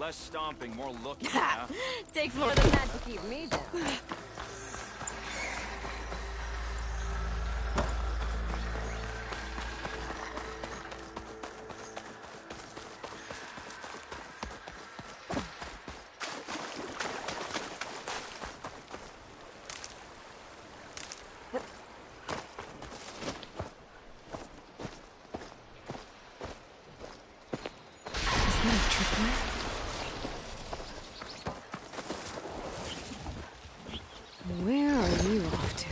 Less stomping, more looking, huh? Takes more than that to keep me down. Where are you off to?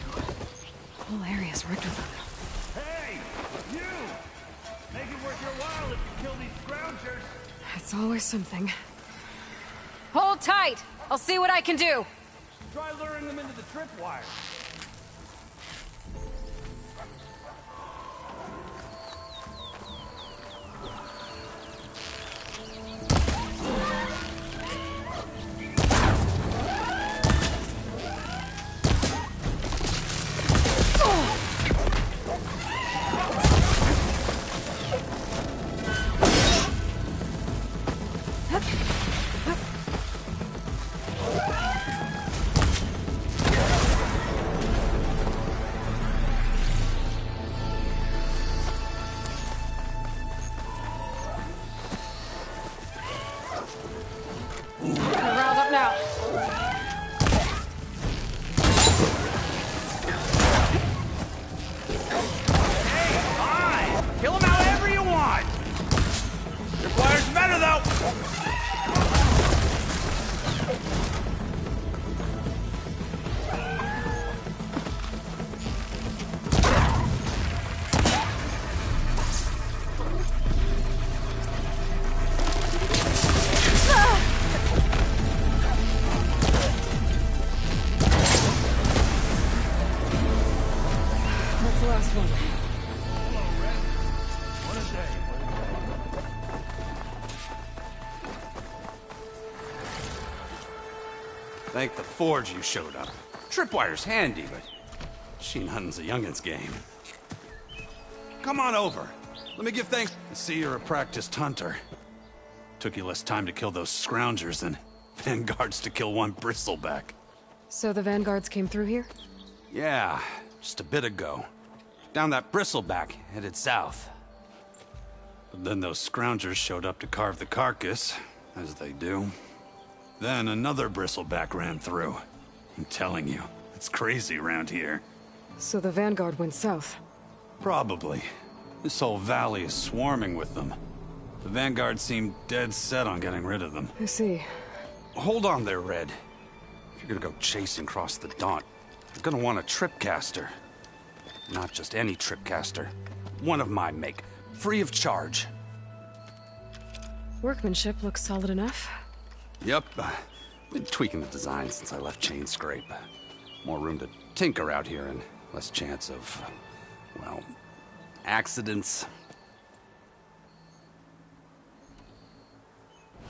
The whole area's rigged with them. Hey! You! Make it worth your while if you kill these scroungers! It's always something. Hold tight! I'll see what I can do! Try luring them into the tripwire. Riled up now. Fine! Kill them however you want! Tripwire's better, though! That's the last one. Hello, Red. What a day. Thank the Forge you showed up. Tripwire's handy, but machine hunting's a youngin's game. Come on over. Let me give thanks. I see you're a practiced hunter. Took you less time to kill those scroungers than vanguards to kill one bristleback. So the vanguards came through here? Yeah, just a bit ago. Down that bristleback, headed south. But then those scroungers showed up to carve the carcass, as they do. Then another bristleback ran through. I'm telling you, it's crazy around here. So the vanguard went south. Probably. This whole valley is swarming with them. The vanguard seemed dead set on getting rid of them. I see. Hold on there, Red. If you're gonna go chasing across the Daunt, you're gonna want a tripcaster. Not just any tripcaster. One of my make. Free of charge. Workmanship looks solid enough. Yep. Been tweaking the design since I left Chain Scrape. More room to tinker out here and less chance of, well, accidents.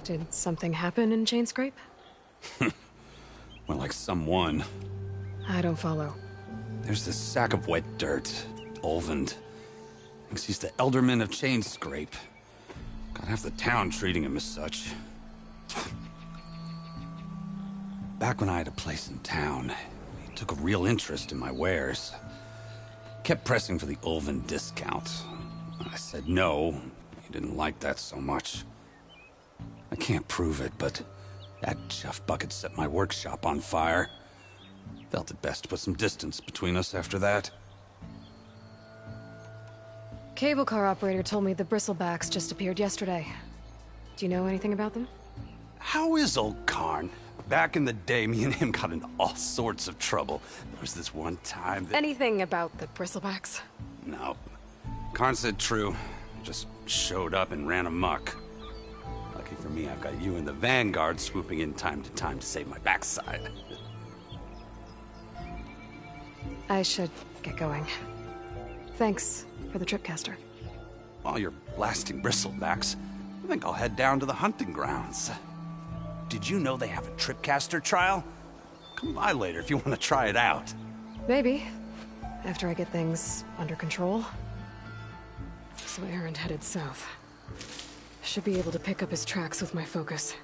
Did something happen in Chain Scrape? Well, like someone. I don't follow. There's this sack of wet dirt, Olvend. Thinks he's the Elderman of Chain Scrape. Got half the town treating him as such. Back when I had a place in town, he took a real interest in my wares. Kept pressing for the Olvend discount. I said no. He didn't like that so much. I can't prove it, but that chuff bucket set my workshop on fire. Felt it best to put some distance between us after that. Cable car operator told me the bristlebacks just appeared yesterday. Do you know anything about them? How is old Karn? Back in the day, me and him got into all sorts of trouble. There was this one time that... Anything about the bristlebacks? No. Karn said true. Just showed up and ran amok. Lucky for me, I've got you and the Vanguard swooping in time to save my backside. I should get going. Thanks for the tripcaster. While you're blasting bristlebacks, I think I'll head down to the hunting grounds. Did you know they have a tripcaster trial? Come by later if you want to try it out. Maybe. After I get things under control. So Erend headed south. Should be able to pick up his tracks with my focus.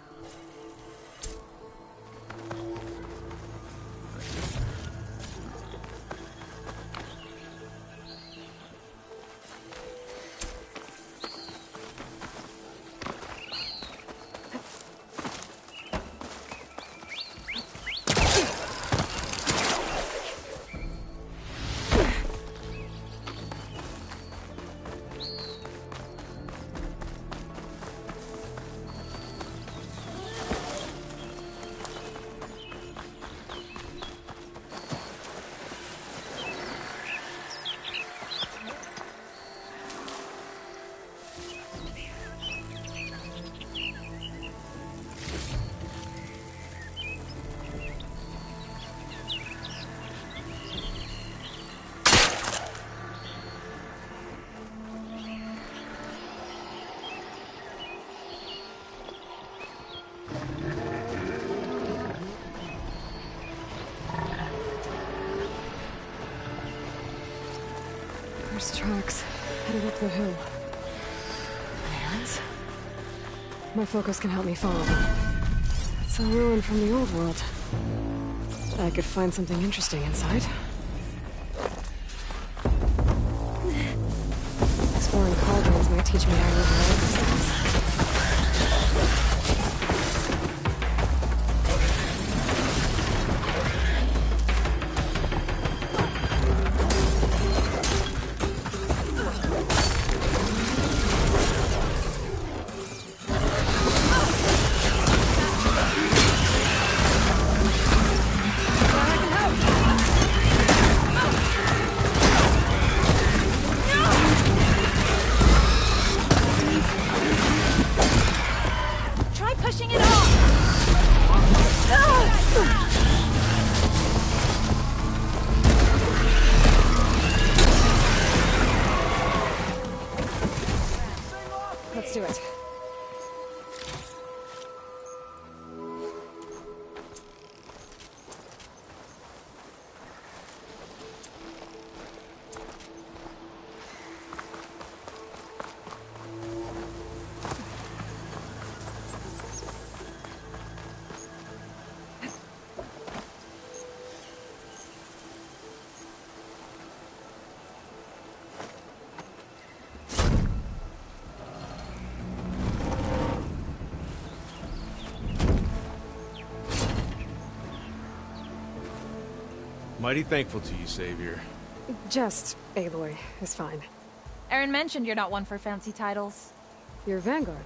tracks, headed up the hill. Errands? My focus can help me follow them. It's a ruin from the old world. But I could find something interesting inside. Exploring cauldrons might teach me how to override these things. Let's do it. Mighty thankful to you, Savior. Just Aloy is fine. Erin mentioned you're not one for fancy titles. You're Vanguard.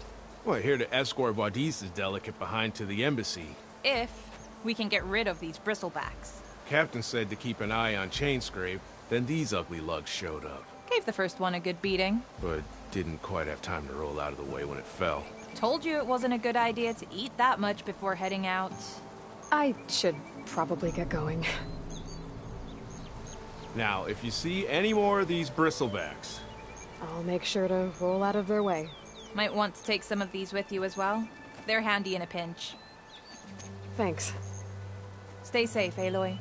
Well, here to escort Wadis's delicate behind to the embassy. If we can get rid of these bristlebacks. Captain said to keep an eye on Chainscrape, then these ugly lugs showed up. Gave the first one a good beating. But didn't quite have time to roll out of the way when it fell. Told you it wasn't a good idea to eat that much before heading out. I should probably get going. Now, if you see any more of these bristlebacks... I'll make sure to roll out of their way. Might want to take some of these with you as well. They're handy in a pinch. Thanks. Stay safe, Aloy.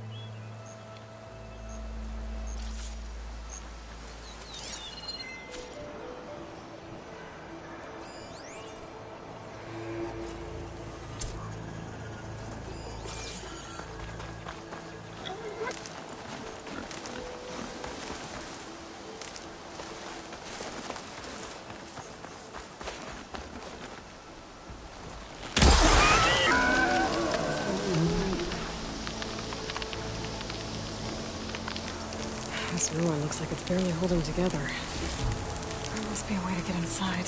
This ruin looks like it's barely holding together. There must be a way to get inside.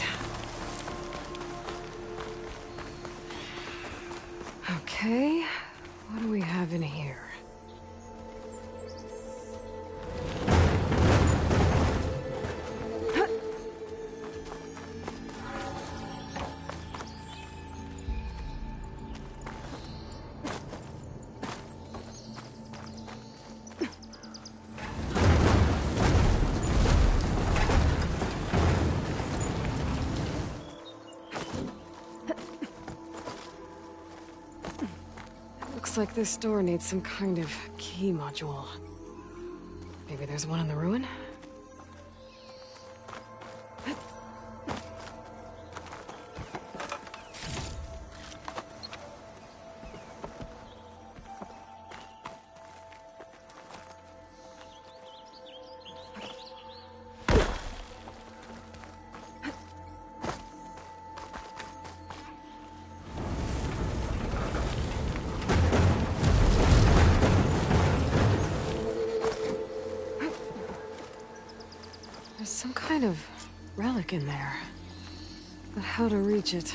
Okay, what do we have in here? Looks like this door needs some kind of key module. Maybe there's one in the ruin? There's some kind of relic in there. But how to reach it?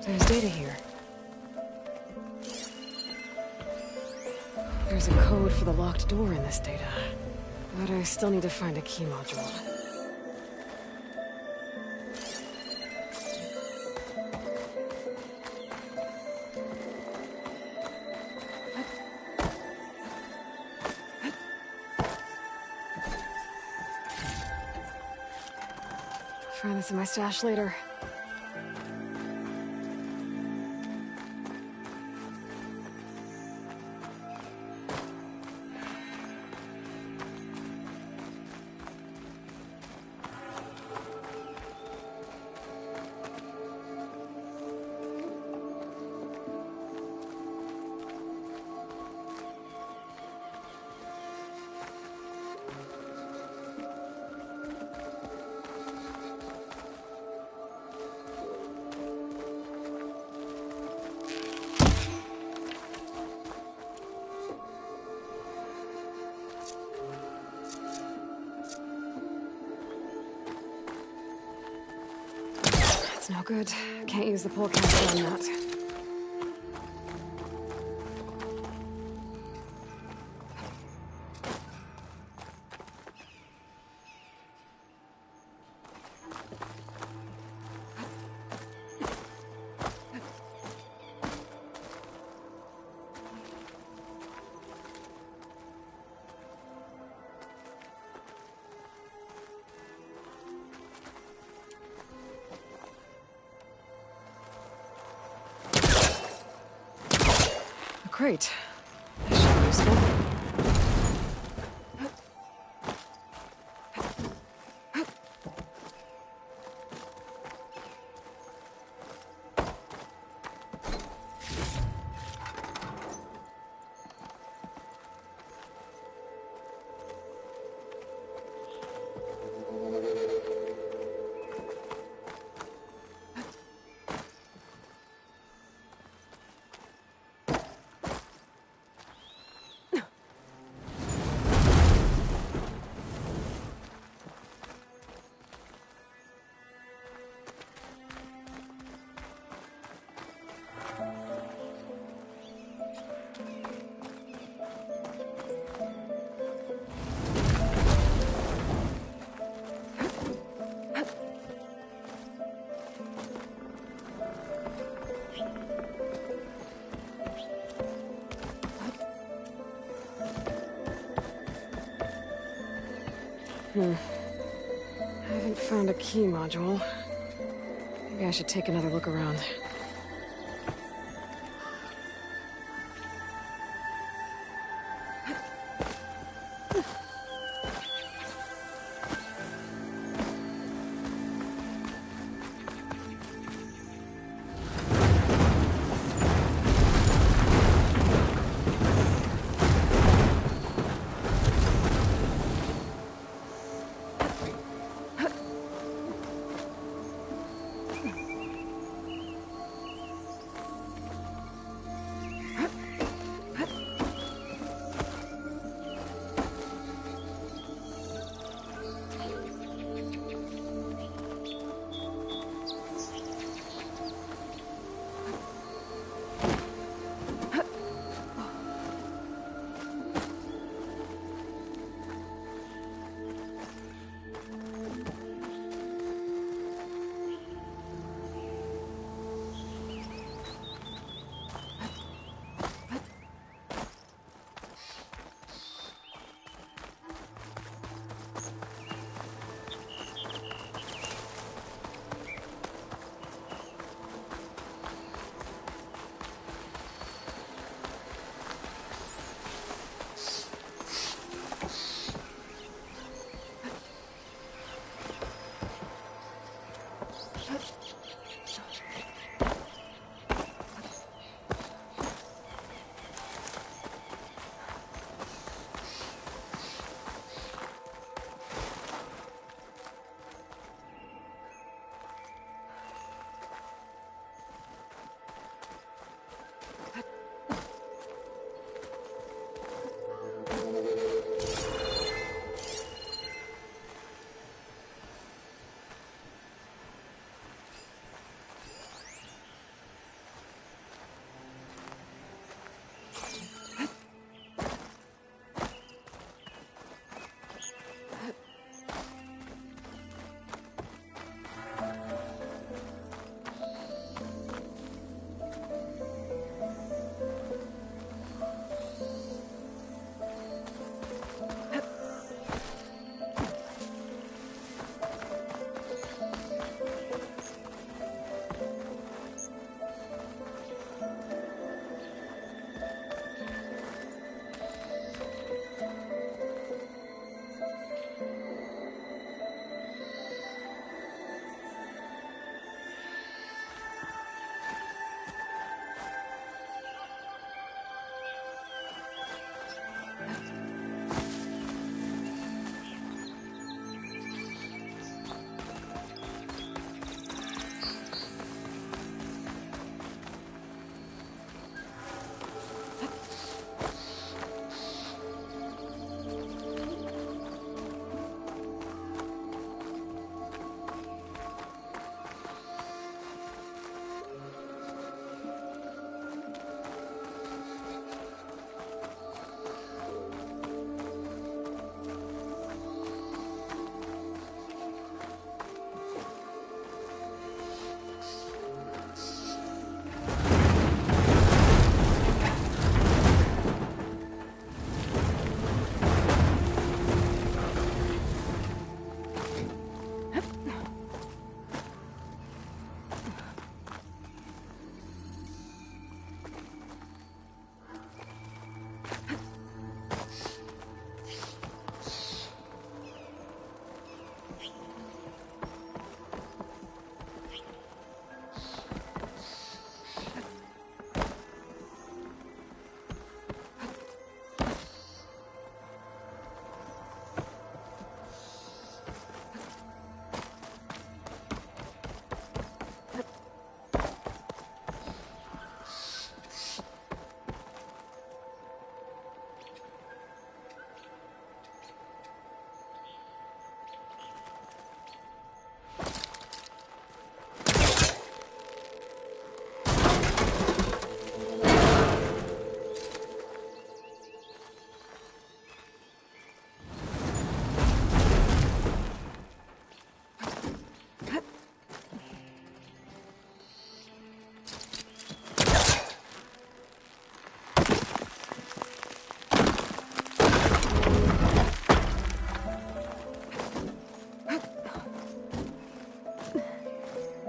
There's data here. There's a code for the locked door in this data. But I still need to find a key module. Find this in my stash later. That's no good. Can't use the pole caster on that. Great. That should be useful. I haven't found a key module. Maybe I should take another look around.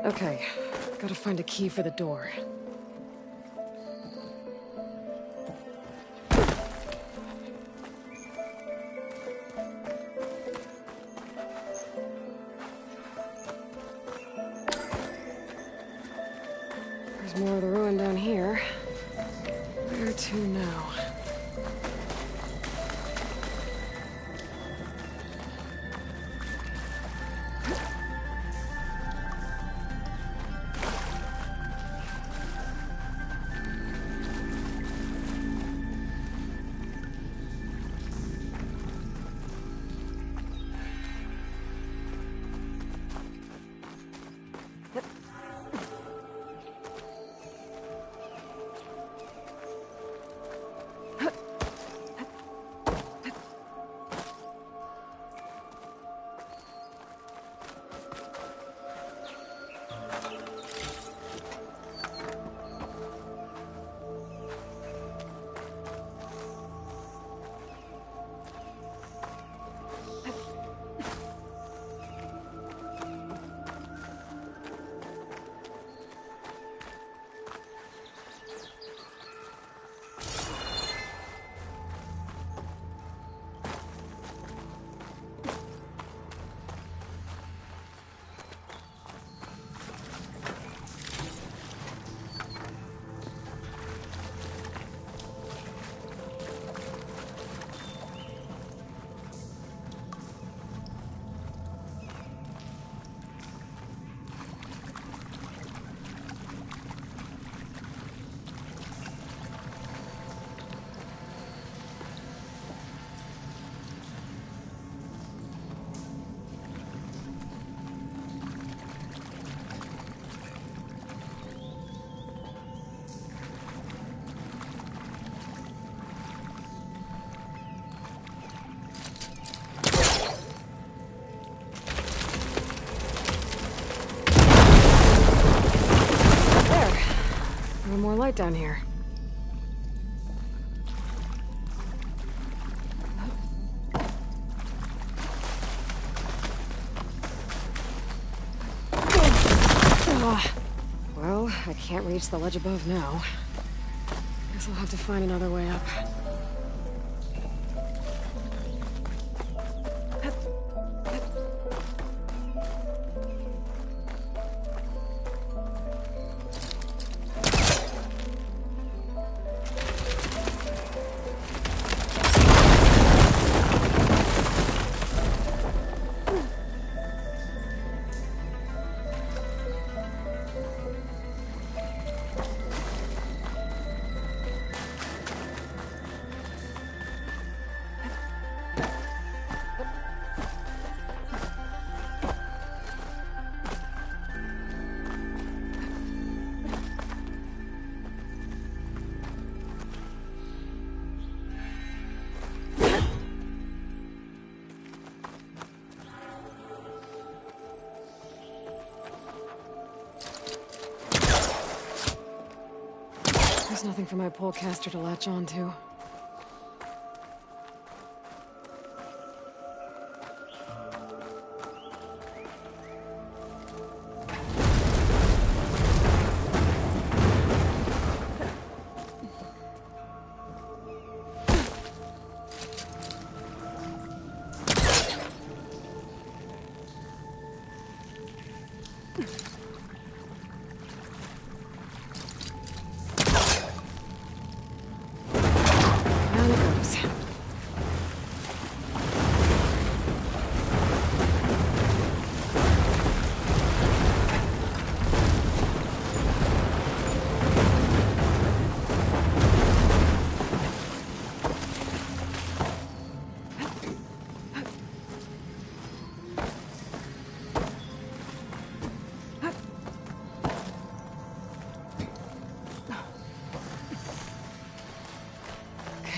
Okay, gotta find a key for the door. There's more of the ruin down here. Where to now? More light down here. Well, I can't reach the ledge above now. Guess I'll have to find another way up. There's nothing for my polecaster to latch onto.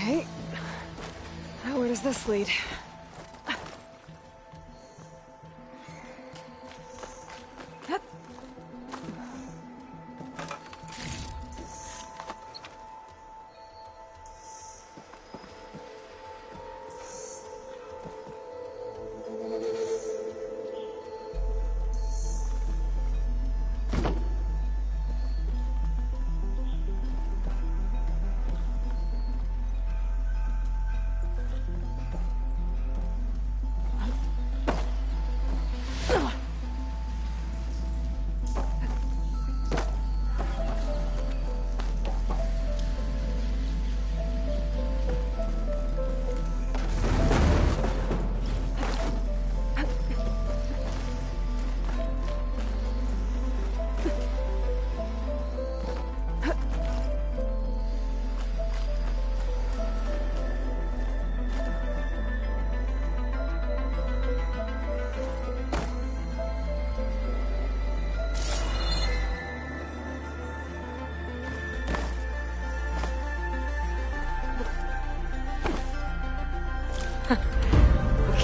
Okay. Now where does this lead?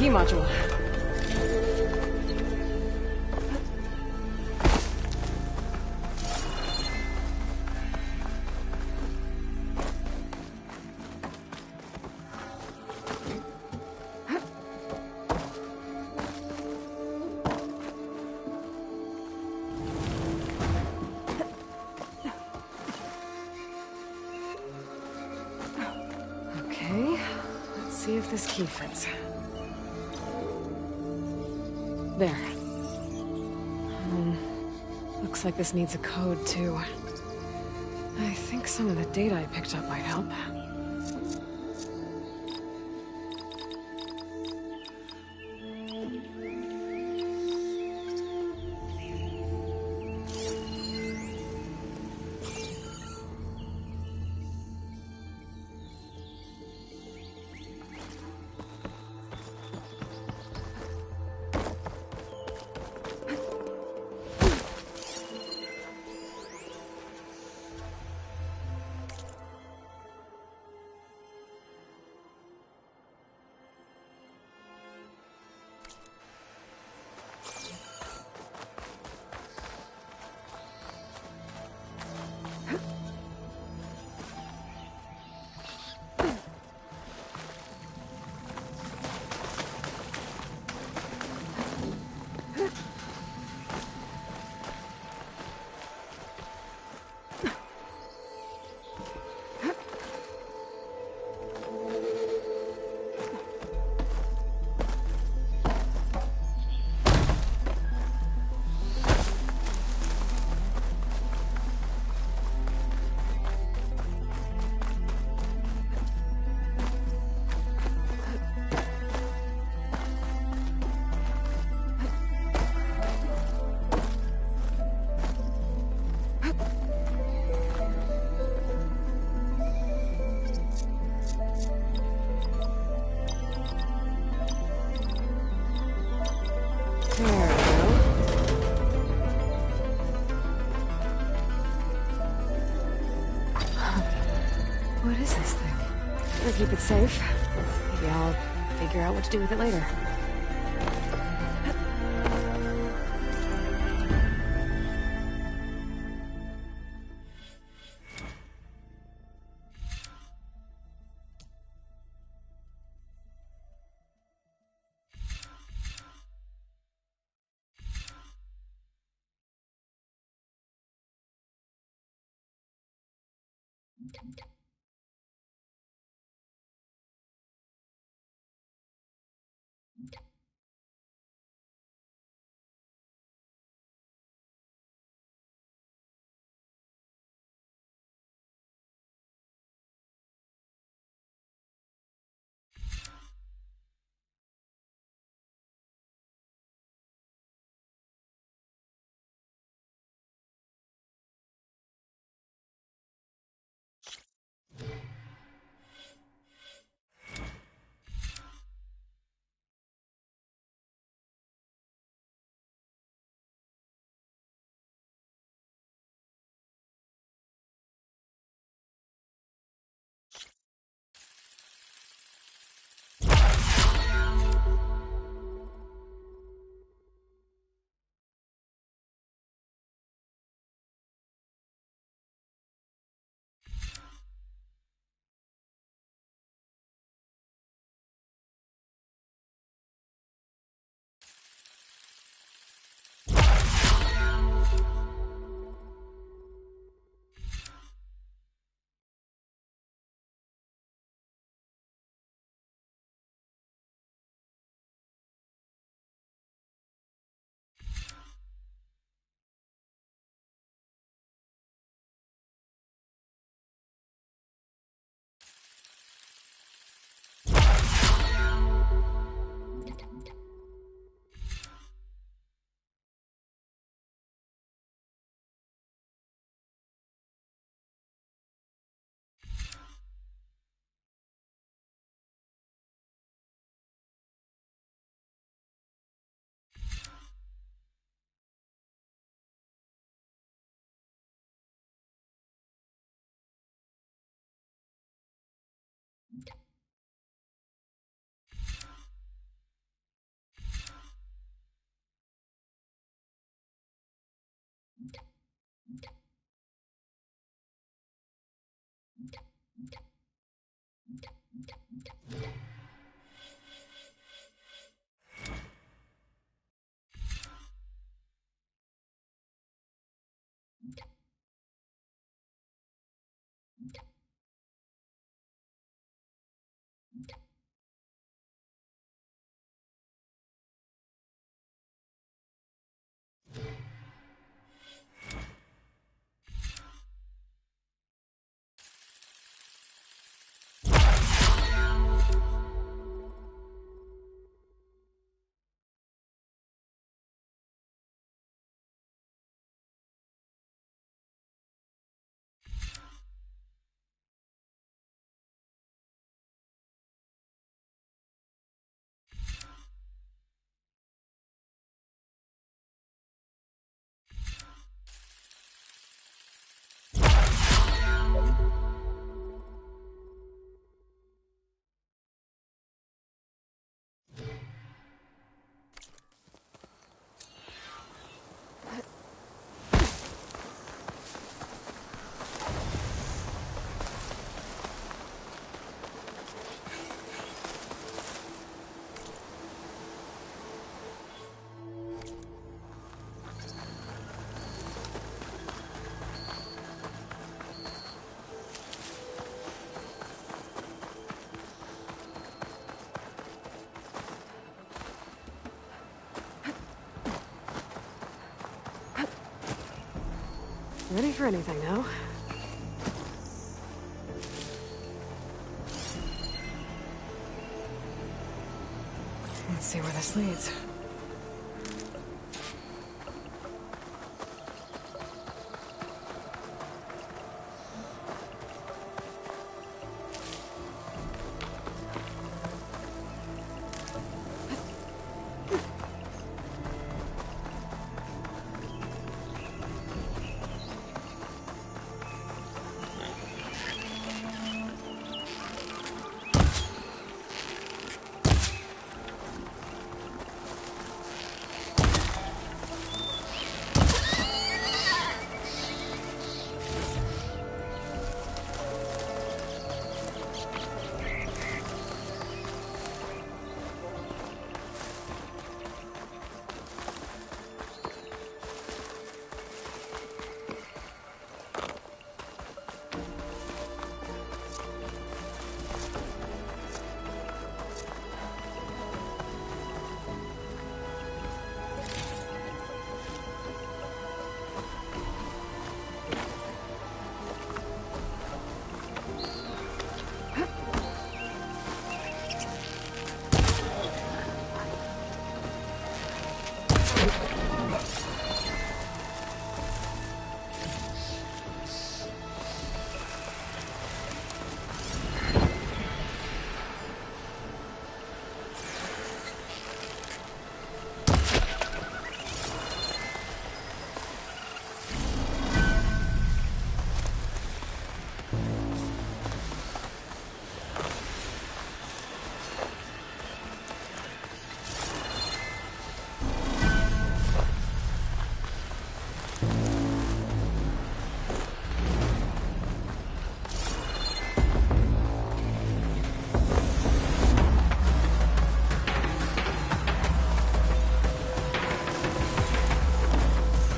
key module. Okay, let's see if this key fits. There. Looks like this needs a code, too. I think some of the data I picked up might help. There we go. What is this thing? Better keep it safe. Maybe I'll figure out what to do with it later. Ready for anything now. Let's see where this leads.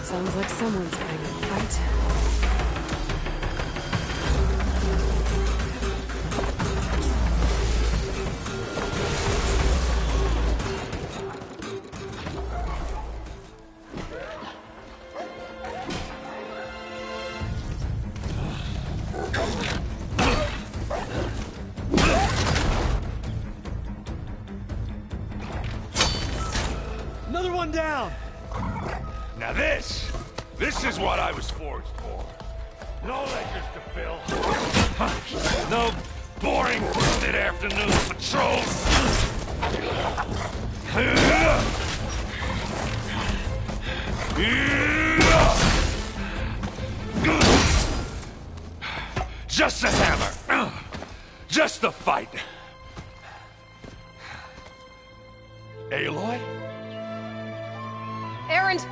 Sounds like someone's getting in a fight. Another one down! Now this is what I was forged for. No ledgers to fill. No boring mid-afternoon patrols. Just the hammer. Just the fight. Aloy? Erend!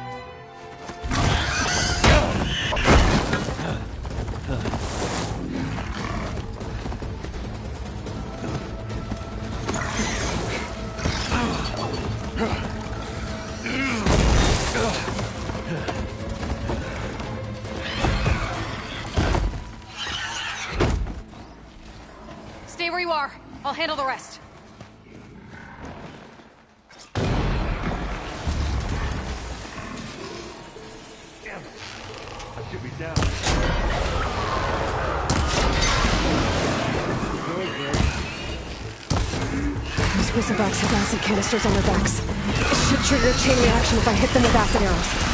Stay where you are. I'll handle the rest. Damn it. I should be down. Those Whistlebacks have acid canisters on their backs. It should trigger a chain reaction if I hit them with acid arrows.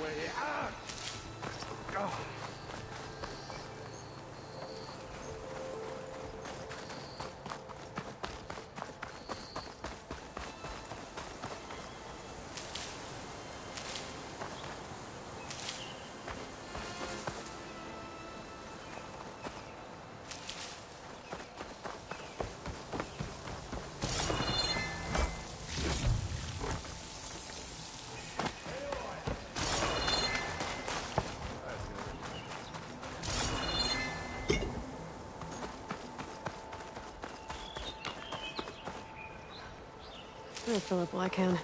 way out. Oh. I'll fill up while I can.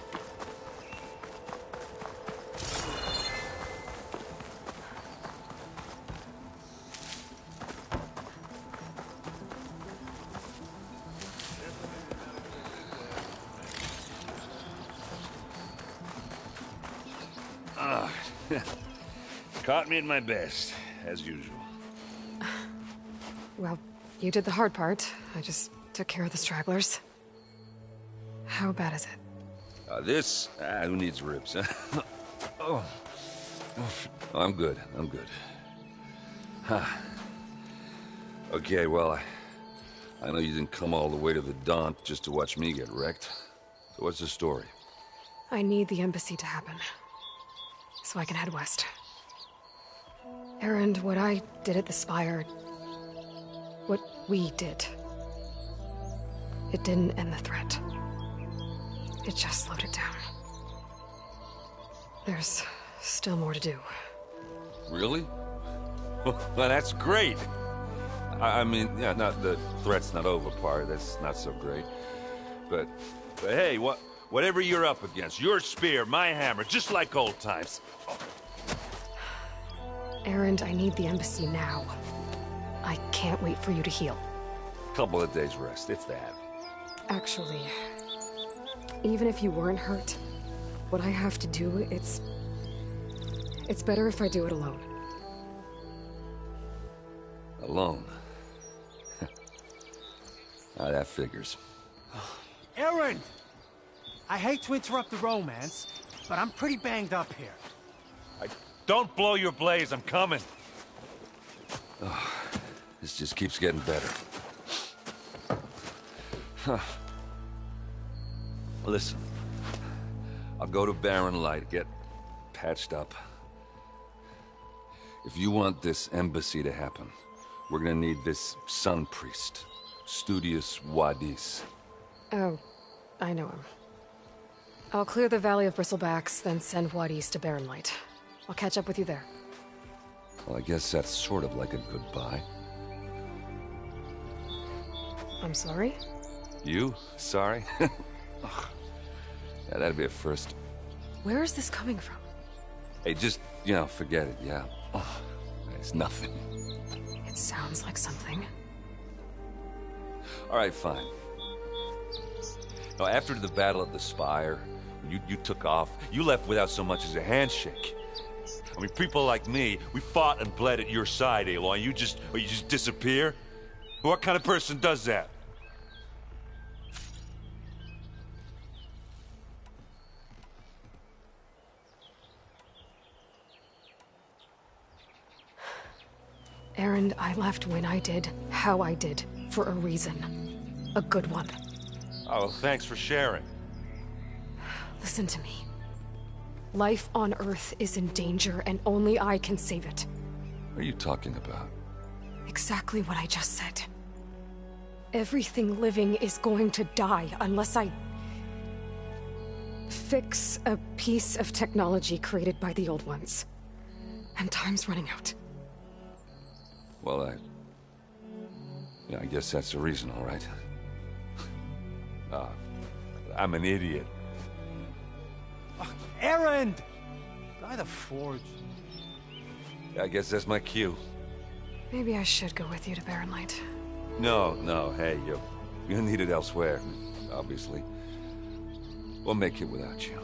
Caught me at my best, as usual. Well, you did the hard part. I just took care of the stragglers. How bad is it? Who needs ribs, huh? Oh, I'm good, I'm good. Huh. Okay, well, I know you didn't come all the way to the Daunt just to watch me get wrecked. So what's the story? I need the embassy to happen, so I can head west. Erend, what I did at the Spire... what we did... it didn't end the threat. It just slowed it down. There's still more to do. Really? Well, that's great! I mean, yeah, not the threat's not over part, that's not so great. But hey, whatever you're up against, your spear, my hammer, just like old times. Erend, I need the embassy now. I can't wait for you to heal. Couple of days rest, if that. Actually, even if you weren't hurt, what I have to do, it's better if I do it alone. Alone? That figures. Erend! I hate to interrupt the romance, but I'm pretty banged up here. Don't blow your blaze, I'm coming. This just keeps getting better. Listen, I'll go to Barren Light, get patched up. If you want this embassy to happen, we're gonna need this sun priest, Studius Wadis. Oh, I know him. I'll clear the Valley of Bristlebacks, then send Wadis to Barren Light. I'll catch up with you there. Well, I guess that's sort of like a goodbye. I'm sorry? You? Sorry? Yeah, that'd be a first. Where is this coming from? Hey, just, forget it, yeah. Oh, it's nothing. It sounds like something. All right, fine. Now, after the Battle of the Spire, you took off, you left without so much as a handshake. I mean, people like me, we fought and bled at your side, Aloy. You just disappear? What kind of person does that? Erend, I left when I did, how I did, for a reason. A good one. Oh, thanks for sharing. Listen to me. Life on Earth is in danger, and only I can save it. What are you talking about? Exactly what I just said. Everything living is going to die unless I... fix a piece of technology created by the Old Ones. And time's running out. Well, I guess that's the reason, all right. I'm an idiot. Erend! By the Forge. I guess that's my cue. Maybe I should go with you to Barren Light. No, hey, you're needed elsewhere, obviously. We'll make it without you.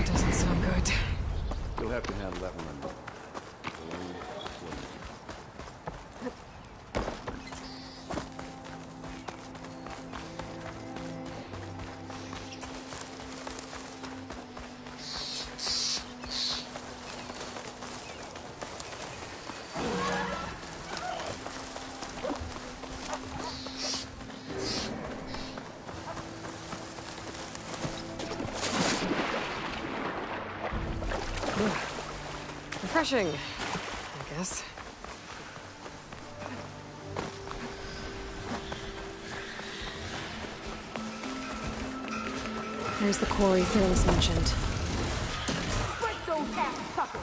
Doesn't sound good. You'll have to handle that one on your own. refreshing, I guess. There's the quarry Fearless mentioned. Break those ass suckers!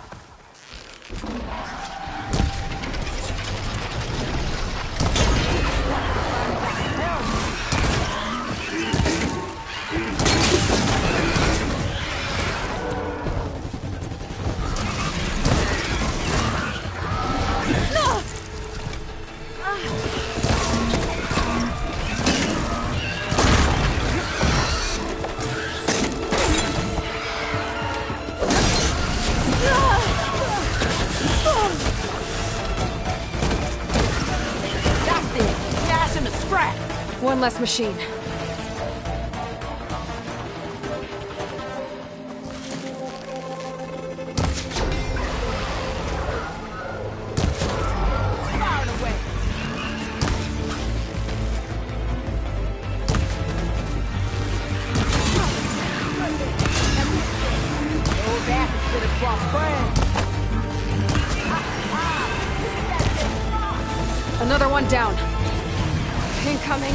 One less machine. Another one down. Incoming.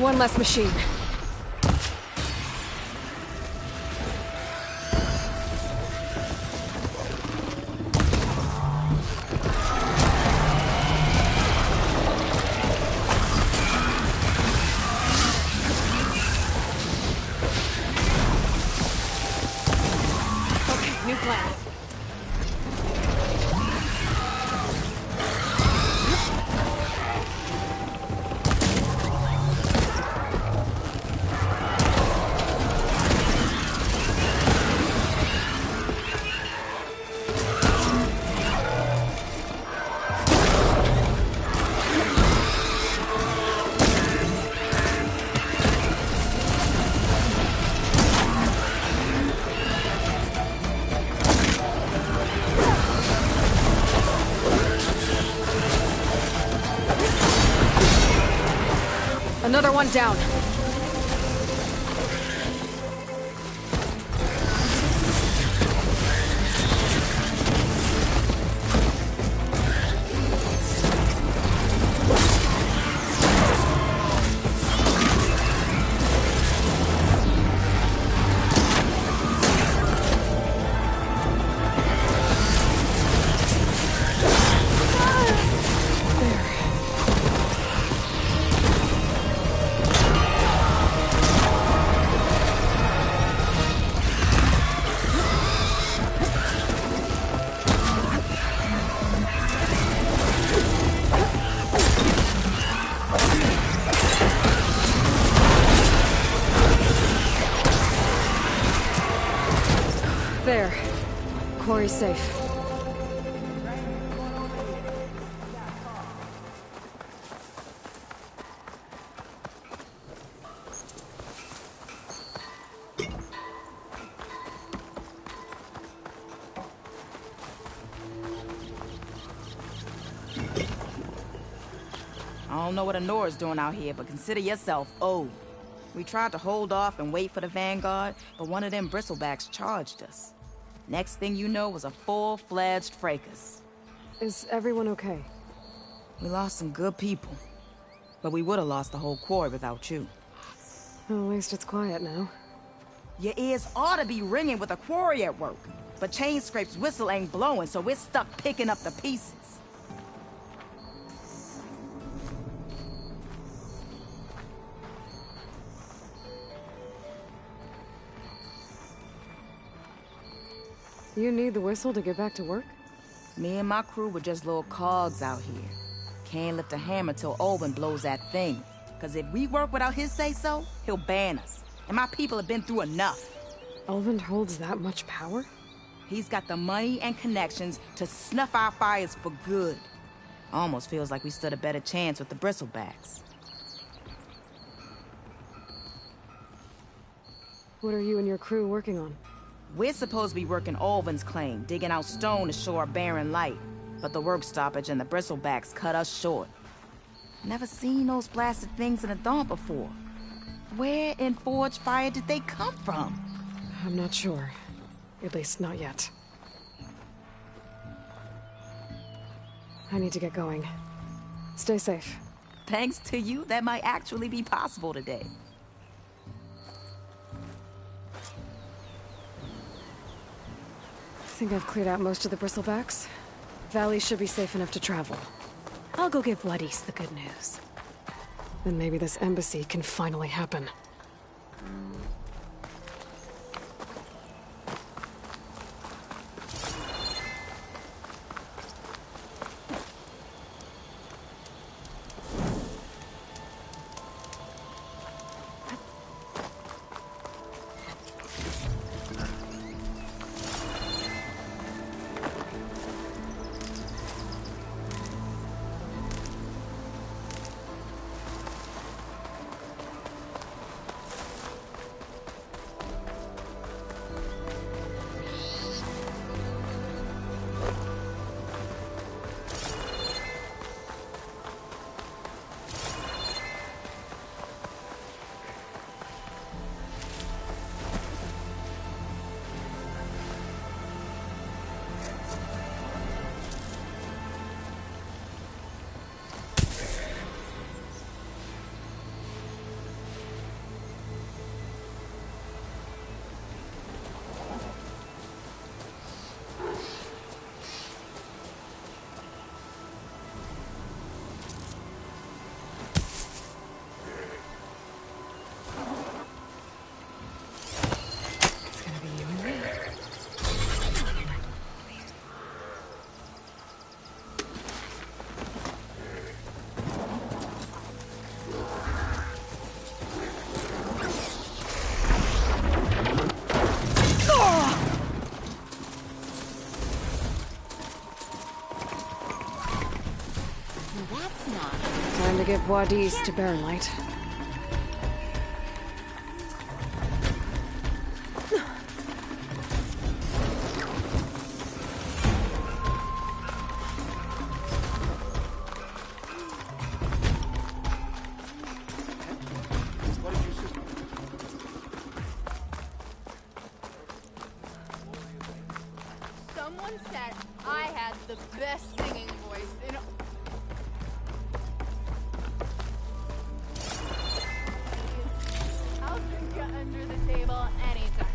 One less machine. Okay, new plan. Another one down. There. Quarry's safe. I don't know what Anora's doing out here, but consider yourself owed. We tried to hold off and wait for the Vanguard, but one of them bristlebacks charged us. Next thing you know was a full-fledged fracas. Is everyone okay? We lost some good people, but we would have lost the whole quarry without you. Well, at least it's quiet now. Your ears ought to be ringing with a quarry at work, but Chainscrape's whistle ain't blowing, so we're stuck picking up the pieces. You need the whistle to get back to work? Me and my crew were just little cogs out here. Can't lift a hammer till Olvin blows that thing. Cause if we work without his say-so, he'll ban us. And my people have been through enough. Olvin holds that much power? He's got the money and connections to snuff our fires for good. Almost feels like we stood a better chance with the Bristlebacks. What are you and your crew working on? We're supposed to be working Olvin's claim, digging out stone to show our barren light. But the work stoppage and the Bristlebacks cut us short. Never seen those blasted things in the dawn before. Where in Forge Fire did they come from? I'm not sure. At least not yet. I need to get going. Stay safe. Thanks to you, that might actually be possible today. I think I've cleared out most of the Bristlebacks. Valley should be safe enough to travel. I'll go give Vladis the good news. Then maybe this embassy can finally happen. Time to get Vladis to Barrenlight. Someone said I had the best singing voice in I'll drink you under the table anytime.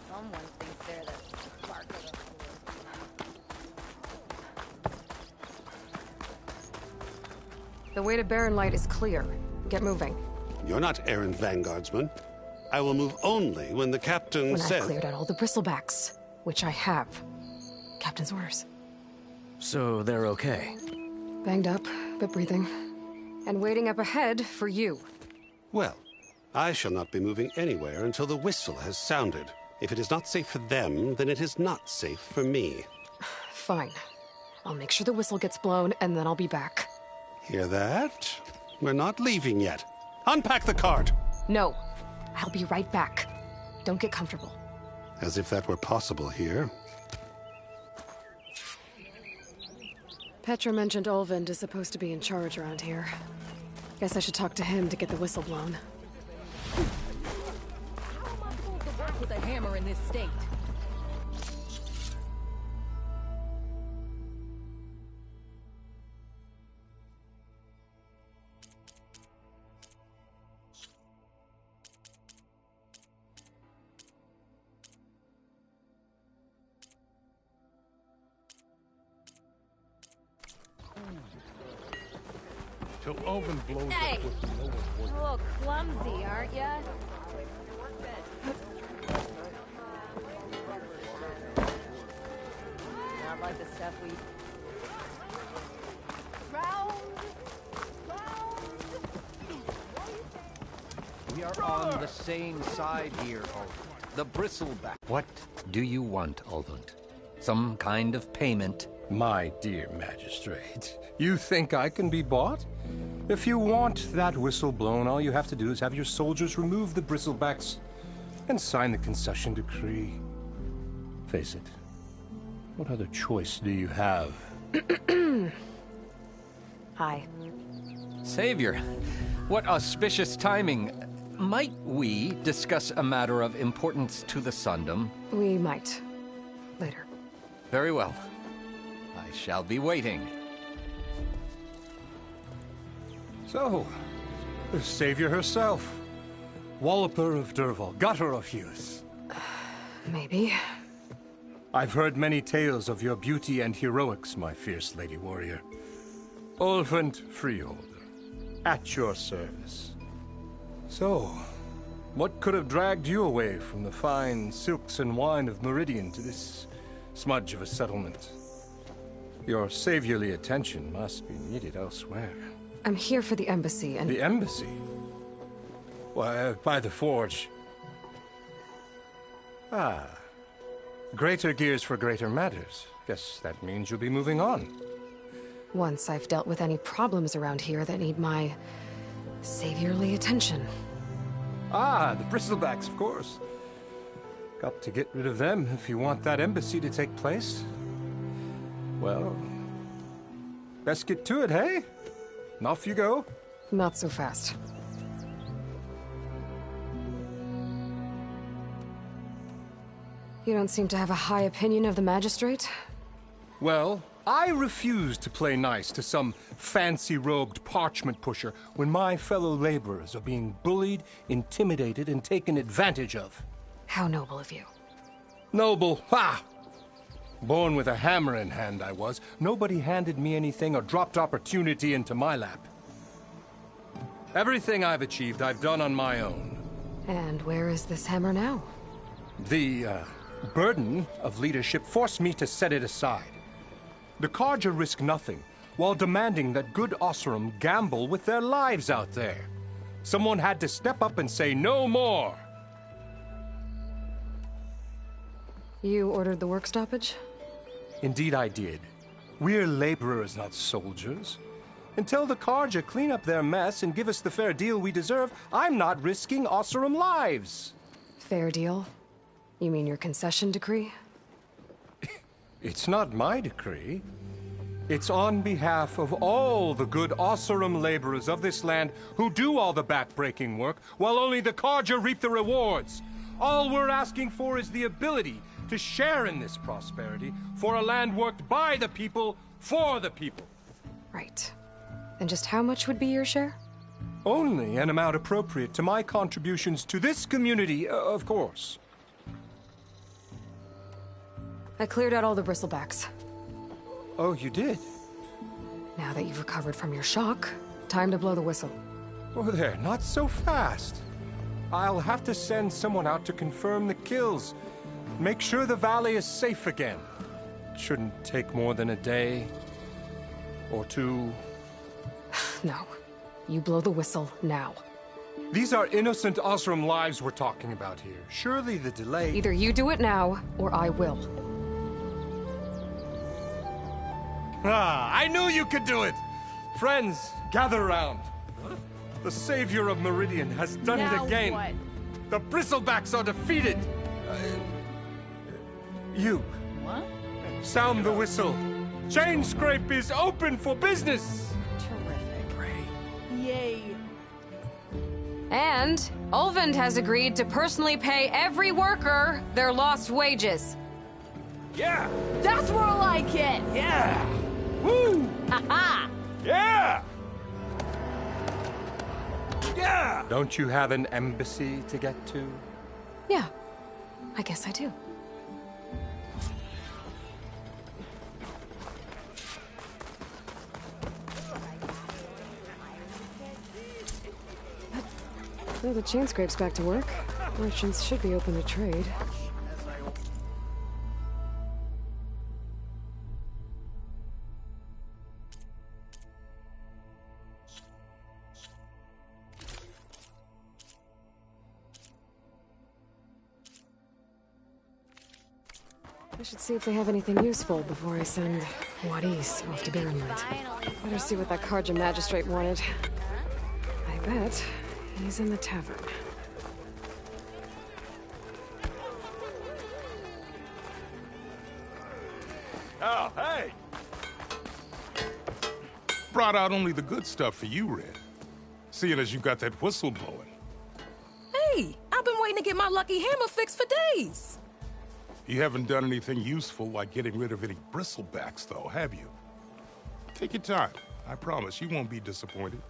Someone thinks they're the spark of the The way to Barrenlight is clear. Get moving. You're not errant vanguardsman. I will move only when the captain When says... I've cleared out all the Bristlebacks, which I have. Captain's orders. So they're okay? Banged up, but breathing. And waiting up ahead for you. Well, I shall not be moving anywhere until the whistle has sounded. If it is not safe for them, then it is not safe for me. Fine. I'll make sure the whistle gets blown, and then I'll be back. Hear that? We're not leaving yet. Unpack the cart! No. I'll be right back. Don't get comfortable. As if that were possible here. Petra mentioned Olvind is supposed to be in charge around here. Guess I should talk to him to get the whistle blown. How am I supposed to work with a hammer in this state? Till Owen blows Hey! up with no one A little clumsy, aren't ya? Not like the stuff we... We are on the same side here, Ulvund. The bristleback. What do you want, Ulvund? Some kind of payment? My dear magistrate, you think I can be bought? If you want that whistle blown, all you have to do is have your soldiers remove the bristlebacks and sign the concession decree. Face it, what other choice do you have? Hi. Savior, what auspicious timing. Might we discuss a matter of importance to the Sundom? We might. Later. Very well. I shall be waiting. So, the savior herself. Walloper of Derval, gutter of youth. Maybe. I've heard many tales of your beauty and heroics, my fierce lady warrior. Ulvund Freeholder, at your service. So, what could have dragged you away from the fine silks and wine of Meridian to this smudge of a settlement? Your saviorly attention must be needed elsewhere. I'm here for the embassy and... The embassy? Why, by the forge. Ah. Greater gears for greater matters. Guess that means you'll be moving on. Once I've dealt with any problems around here that need my... saviorly attention. Ah, the bristlebacks, of course. Got to get rid of them if you want that embassy to take place. Well, best get to it, hey? And off you go. Not so fast. You don't seem to have a high opinion of the magistrate? Well, I refuse to play nice to some fancy-robed parchment pusher when my fellow laborers are being bullied, intimidated, and taken advantage of. How noble of you. Noble? Ha! Born with a hammer in hand, I was. Nobody handed me anything or dropped opportunity into my lap. Everything I've achieved, I've done on my own. And where is this hammer now? The, burden of leadership forced me to set it aside. The Carja risk nothing, while demanding that good Oseram gamble with their lives out there. Someone had to step up and say no more. You ordered the work stoppage? Indeed I did. We're laborers, not soldiers. Until the Carja clean up their mess and give us the fair deal we deserve, I'm not risking Oseram lives. Fair deal? You mean your concession decree? It's not my decree. It's on behalf of all the good Oseram laborers of this land who do all the back-breaking work, while only the Carja reap the rewards. All we're asking for is the ability to share in this prosperity for a land worked by the people, for the people. Right. And just how much would be your share? Only an amount appropriate to my contributions to this community, of course. I cleared out all the bristlebacks. Oh, you did? Now that you've recovered from your shock, time to blow the whistle. Oh there, not so fast. I'll have to send someone out to confirm the kills. Make sure the valley is safe again. It shouldn't take more than a day or two. No. You blow the whistle now. These are innocent Oseram lives we're talking about here. Surely the delay... Either you do it now, or I will. Ah, I knew you could do it! Friends, gather round. The savior of Meridian has done it again. What? The bristlebacks are defeated. You. What? Sound the whistle. Chainscrape is open for business. Terrific. Yay. And Ulvund has agreed to personally pay every worker their lost wages. Yeah! That's more like it! Yeah! Woo! Ha-ha! Yeah! Yeah! Don't you have an embassy to get to? Yeah, I guess I do. Now the chain scrape's back to work. Merchants should be open to trade. I should see if they have anything useful before I send Wadis off to Baronlight. Better see what that Carja magistrate wanted. I bet he's in the tavern. Oh, hey! Brought out only the good stuff for you, Red. Seeing as you got that whistle blowing. Hey, I've been waiting to get my lucky hammer fixed for days. You haven't done anything useful like getting rid of any bristlebacks, though, have you? Take your time. I promise you won't be disappointed.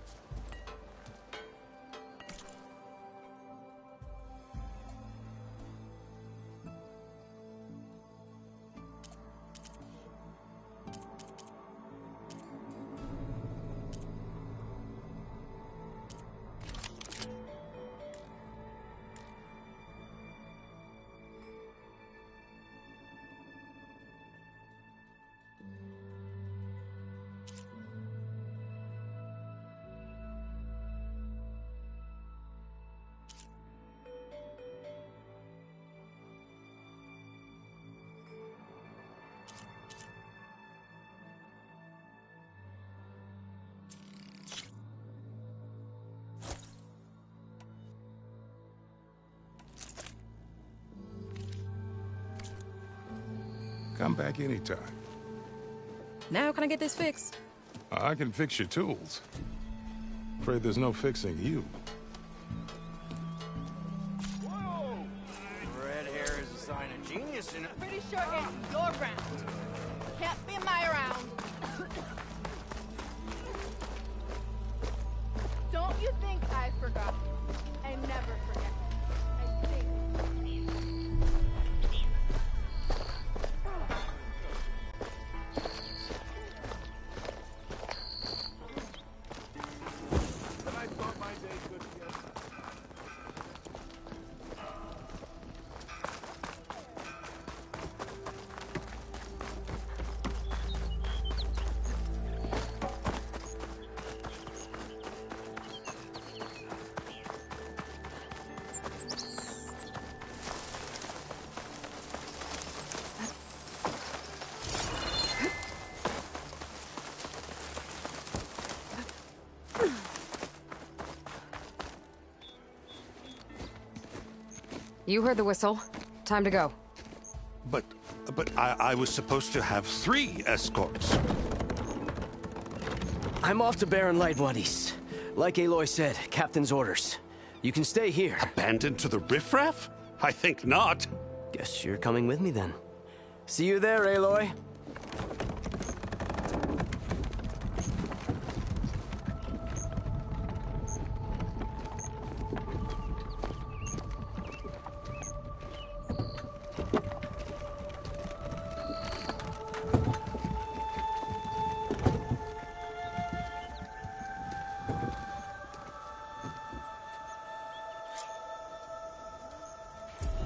Come back anytime. Now can I get this fixed? I can fix your tools. Afraid there's no fixing you. Red hair is a sign of genius, and Pretty sure it's your round. Can't be my round. Don't you think I forgot? I never forget. I think. You heard the whistle. Time to go. But I was supposed to have 3 escorts. I'm off to Baronlight, Wadis. Like Aloy said, Captain's orders. You can stay here. Abandoned to the riffraff? I think not. Guess you're coming with me then. See you there, Aloy.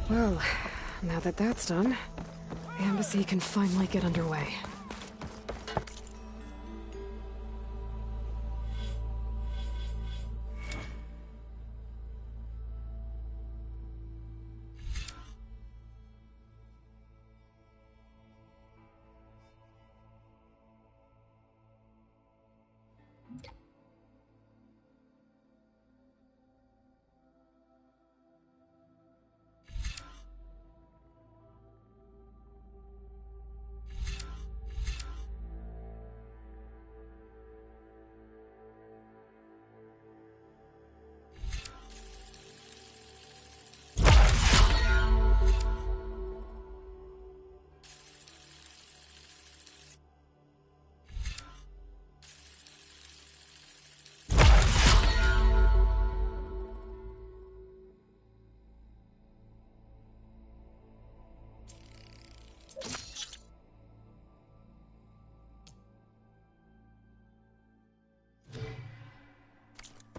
Well, now that that's done, the embassy can finally get underway.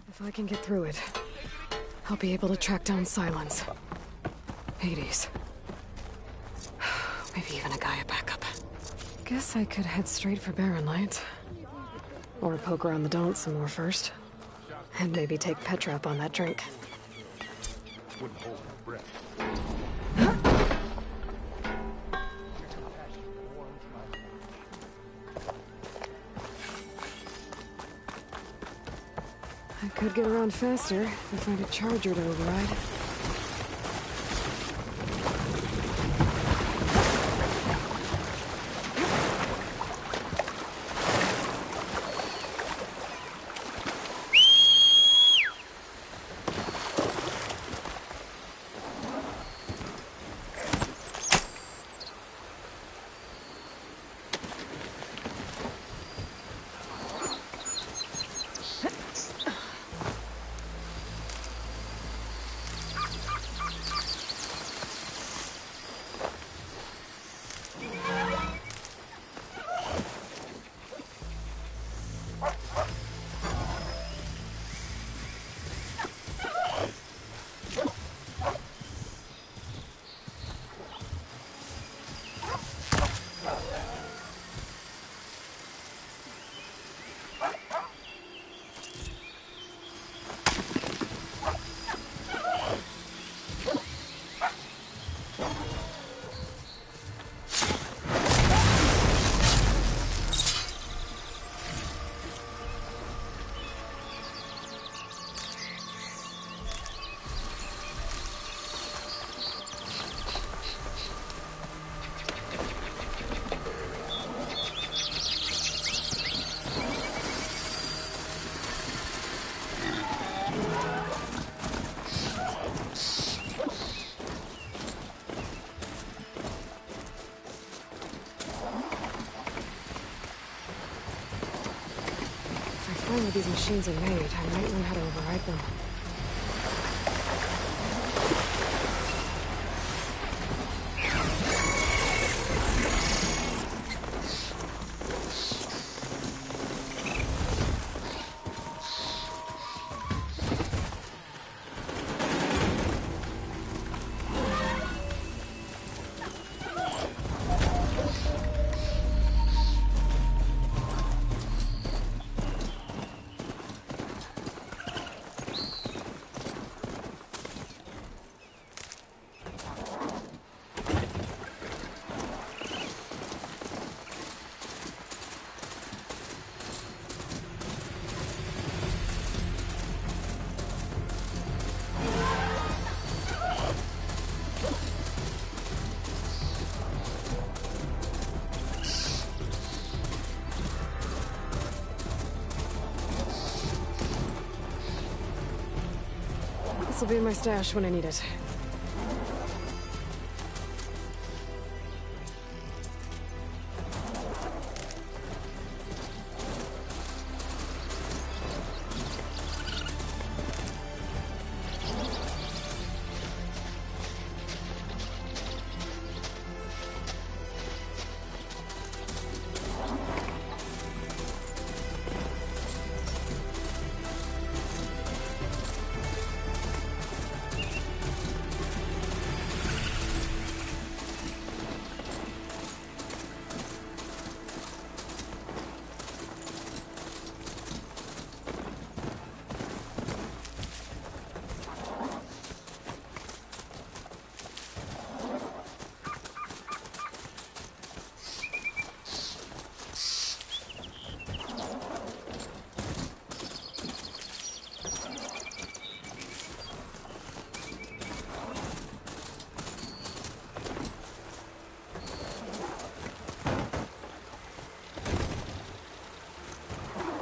If I can get through it. I'll be able to track down Silence. Hades. Maybe even a Gaia backup. Guess I could head straight for Barren Light. Or poke around the Daunt some more first. And maybe take Petra up on that drink. Wouldn't hold my breath. I could get around faster if I find a charger to override. Where these machines are made, I might learn how to override them. This will be in my stash when I need it.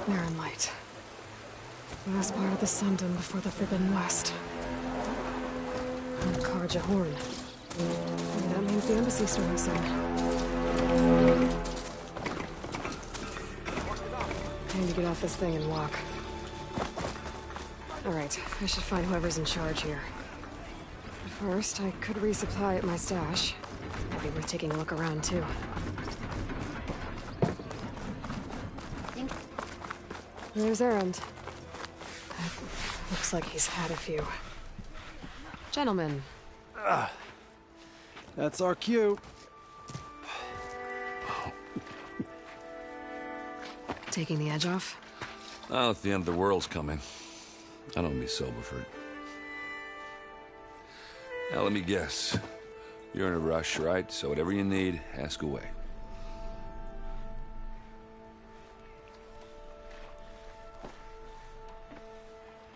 Barren Light. Last part of the Sundom before the Forbidden West. And Karja Horn. That means the embassy starting soon. I need to get off this thing and walk. Alright, I should find whoever's in charge here. But first, I could resupply at my stash. Might be worth taking a look around, too. There's Erend. Looks like he's had a few. Gentlemen. That's our cue. Taking the edge off? Oh, if the end of the world's coming, I don't be sober for it. Now, let me guess. You're in a rush, right? So whatever you need, ask away.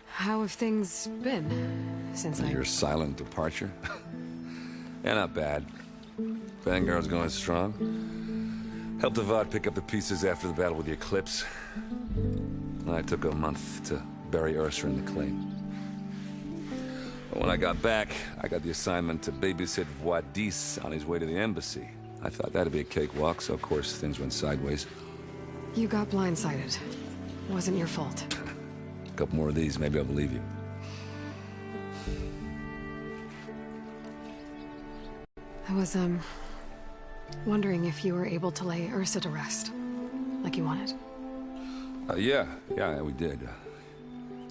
How have things been since Your silent departure? Yeah, not bad. Vanguard's going strong. Helped Avad pick up the pieces after the battle with the Eclipse. I took a month to bury Ursa in the claim. But when I got back, I got the assignment to babysit Wadis on his way to the embassy. I thought that'd be a cakewalk, so of course things went sideways. You got blindsided. Wasn't your fault. A couple more of these, maybe I'll believe you. I was, wondering if you were able to lay Ursa to rest, like you wanted. Yeah, we did.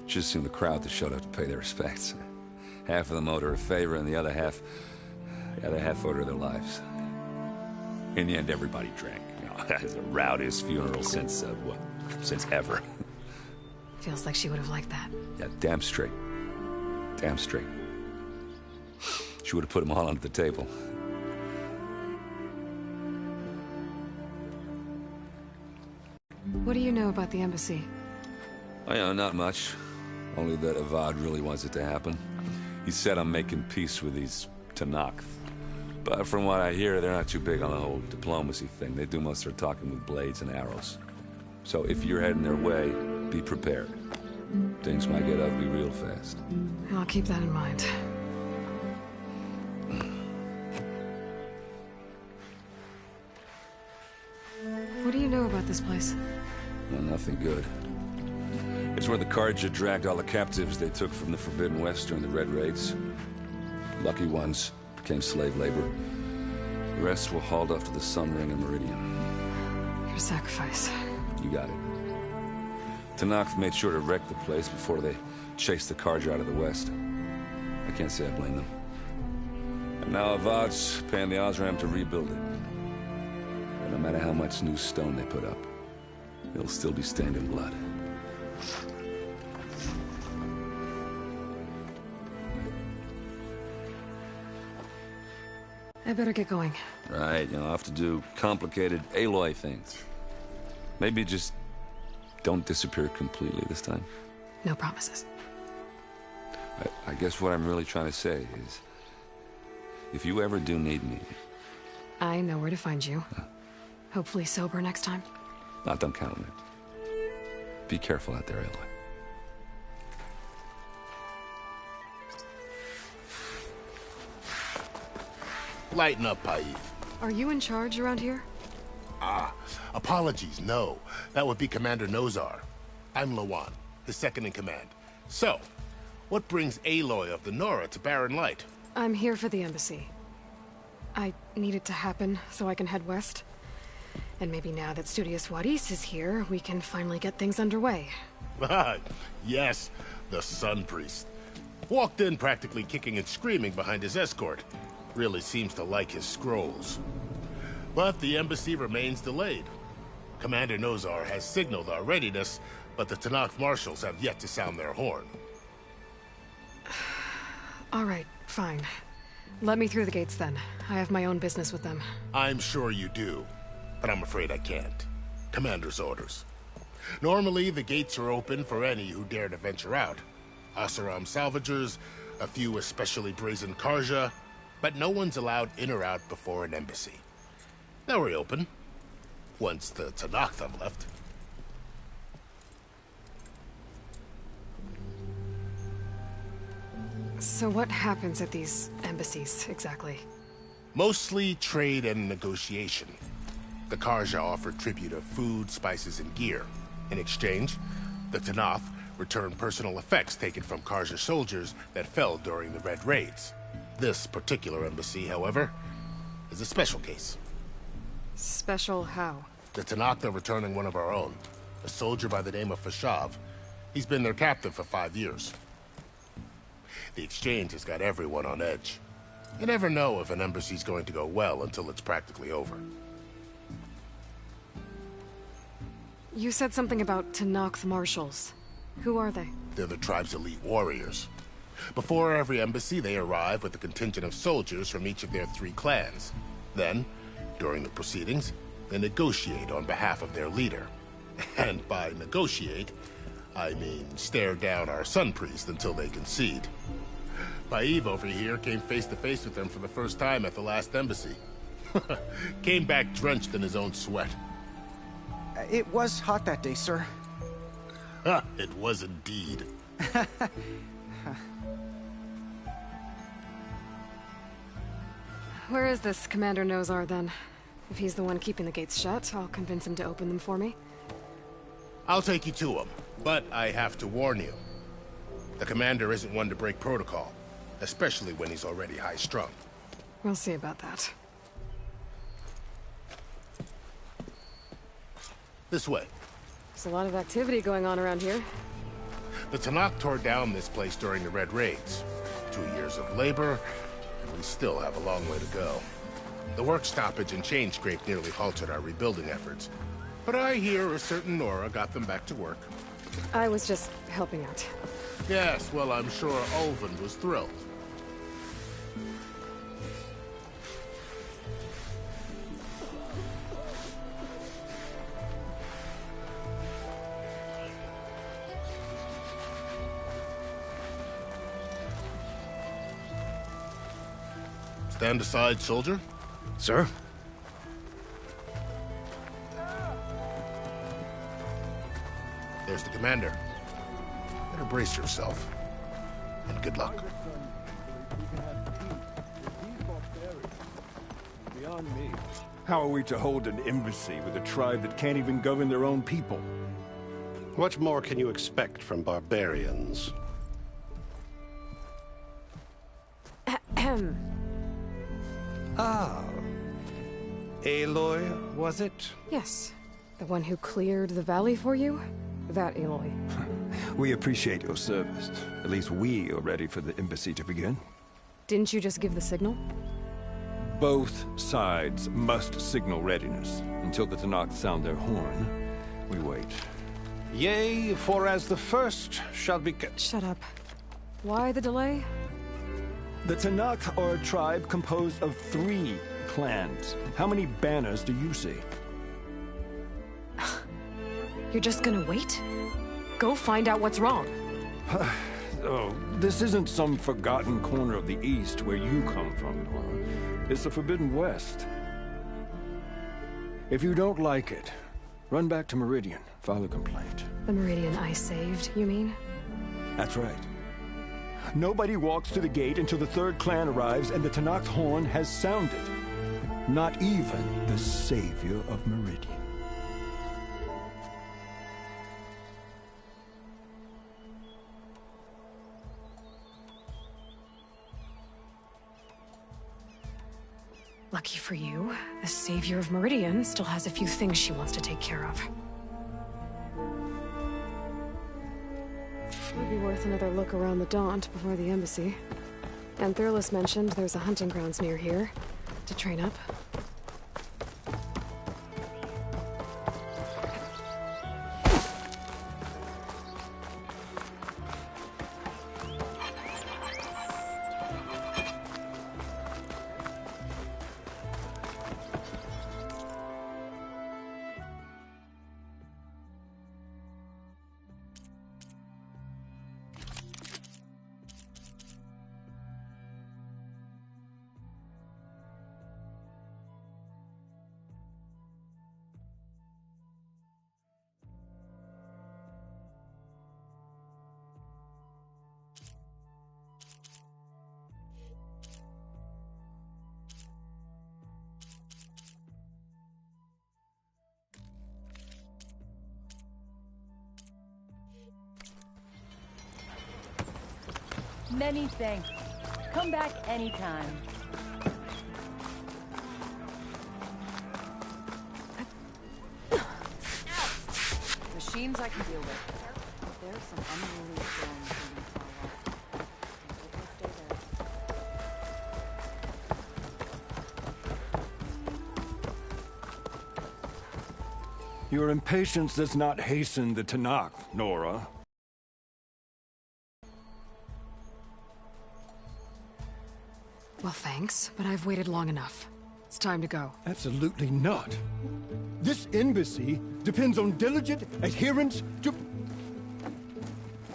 Just seemed the crowd that showed up to pay their respects. Half of them owed her a favor, and the other half owed her their lives. In the end, everybody drank. You know, that is the rowdiest funeral since ever. Feels like she would have liked that. Yeah, damn straight. Damn straight. She would have put them all under the table. What do you know about the embassy? Oh, yeah, not much. Only that Avad really wants it to happen. He said I'm making peace with these Tenakth. But from what I hear, they're not too big on the whole diplomacy thing. They do most of their talking with blades and arrows. So if you're heading their way, be prepared. Things might get ugly real fast. I'll keep that in mind. What do you know about this place? Well, nothing good. It's where the Carja dragged all the captives they took from the Forbidden West during the Red Raids. Lucky ones became slave labor. The rest were hauled off to the Sun Ring and Meridian. Your sacrifice. You got it. Tenakth made sure to wreck the place before they chased the Carja out of the West. I can't say I blame them. And now Avad's paying the Osram to rebuild it. But no matter how much new stone they put up, it'll still be stained in blood. I better get going. Right, I'll have to do complicated Aloy things. Maybe just don't disappear completely this time. No promises. I guess what I'm really trying to say is, if you ever do need me... I know where to find you. Hopefully sober next time. Don't count on it. Be careful out there, Aloy. Lighten up, Paif. Are you in charge around here? Apologies, no. That would be Commander Nozar. I'm Lawan, his second-in-command. So, what brings Aloy of the Nora to Barren Light? I'm here for the embassy. I need it to happen so I can head west. And maybe now that Studious Wadis is here, we can finally get things underway. Yes, the Sun Priest. Walked in practically kicking and screaming behind his escort. Really seems to like his scrolls. But the embassy remains delayed. Commander Nozar has signaled our readiness, but the Tenakth marshals have yet to sound their horn. All right, fine. Let me through the gates then. I have my own business with them. I'm sure you do, but I'm afraid I can't. Commander's orders. Normally, the gates are open for any who dare to venture out. Oseram salvagers, a few especially brazen Carja, but no one's allowed in or out before an embassy. They'll reopen, once the Tenakth have left. So what happens at these embassies, exactly? Mostly trade and negotiation. The Carja offer tribute of food, spices, and gear. In exchange, the Tenakth return personal effects taken from Carja soldiers that fell during the Red Raids. This particular embassy, however, is a special case. Special how? The Tenakth are returning one of our own, a soldier by the name of Fashav. He's been their captive for 5 years. The exchange has got everyone on edge. You never know if an embassy's going to go well until it's practically over. You said something about Tenakth marshals. Who are they? They're the tribe's elite warriors. Before every embassy, they arrive with a contingent of soldiers from each of their 3 clans. Then, during the proceedings, they negotiate on behalf of their leader. And by negotiate, I mean stare down our sun priest until they concede. Paiv over here came face to face with them for the first time at the last embassy. Came back drenched in his own sweat. It was hot that day, sir. It was indeed. Where is this Commander Nozar, then? If he's the one keeping the gates shut, I'll convince him to open them for me. I'll take you to him, but I have to warn you. The commander isn't one to break protocol, especially when he's already high-strung. We'll see about that. This way. There's a lot of activity going on around here. The Tenakth tore down this place during the Red Raids. 2 years of labor, and we still have a long way to go. The work stoppage and chain scrape nearly halted our rebuilding efforts. But I hear a certain Nora got them back to work. I was just helping out. Yes, well, I'm sure Ulvund was thrilled. Stand aside, soldier. Sir? There's the commander. Better brace yourself. And good luck. Beyond me. How are we to hold an embassy with a tribe that can't even govern their own people? What more can you expect from barbarians? Ah. Aloy, was it? Yes. The one who cleared the valley for you? That Aloy. We appreciate your service. At least we are ready for the embassy to begin. Didn't you just give the signal? Both sides must signal readiness. Until the Tenakth sound their horn, we wait. Yea, for as the first shall be... Shut up. Why the delay? The Tenakth are a tribe composed of 3 clans. How many banners do you see? You're just gonna wait? Go find out what's wrong. Oh, this isn't some forgotten corner of the East where you come from, Nora. It's the Forbidden West. If you don't like it, run back to Meridian, file a complaint. The Meridian I saved, you mean? That's right. Nobody walks to the gate until the 3rd clan arrives and the Tenakth horn has sounded. Not even the savior of Meridian. Lucky for you, the savior of Meridian still has a few things she wants to take care of. Would be worth another look around the Daunt before the embassy. And Thurlis mentioned there's a hunting grounds near here to train up. Many thanks. Come back anytime. Machines I can deal with. There's some unruly drones moving far left. Your impatience does not hasten the Tanakh, Nora. Well, thanks, but I've waited long enough. It's time to go. Absolutely not. This embassy depends on diligent adherence to...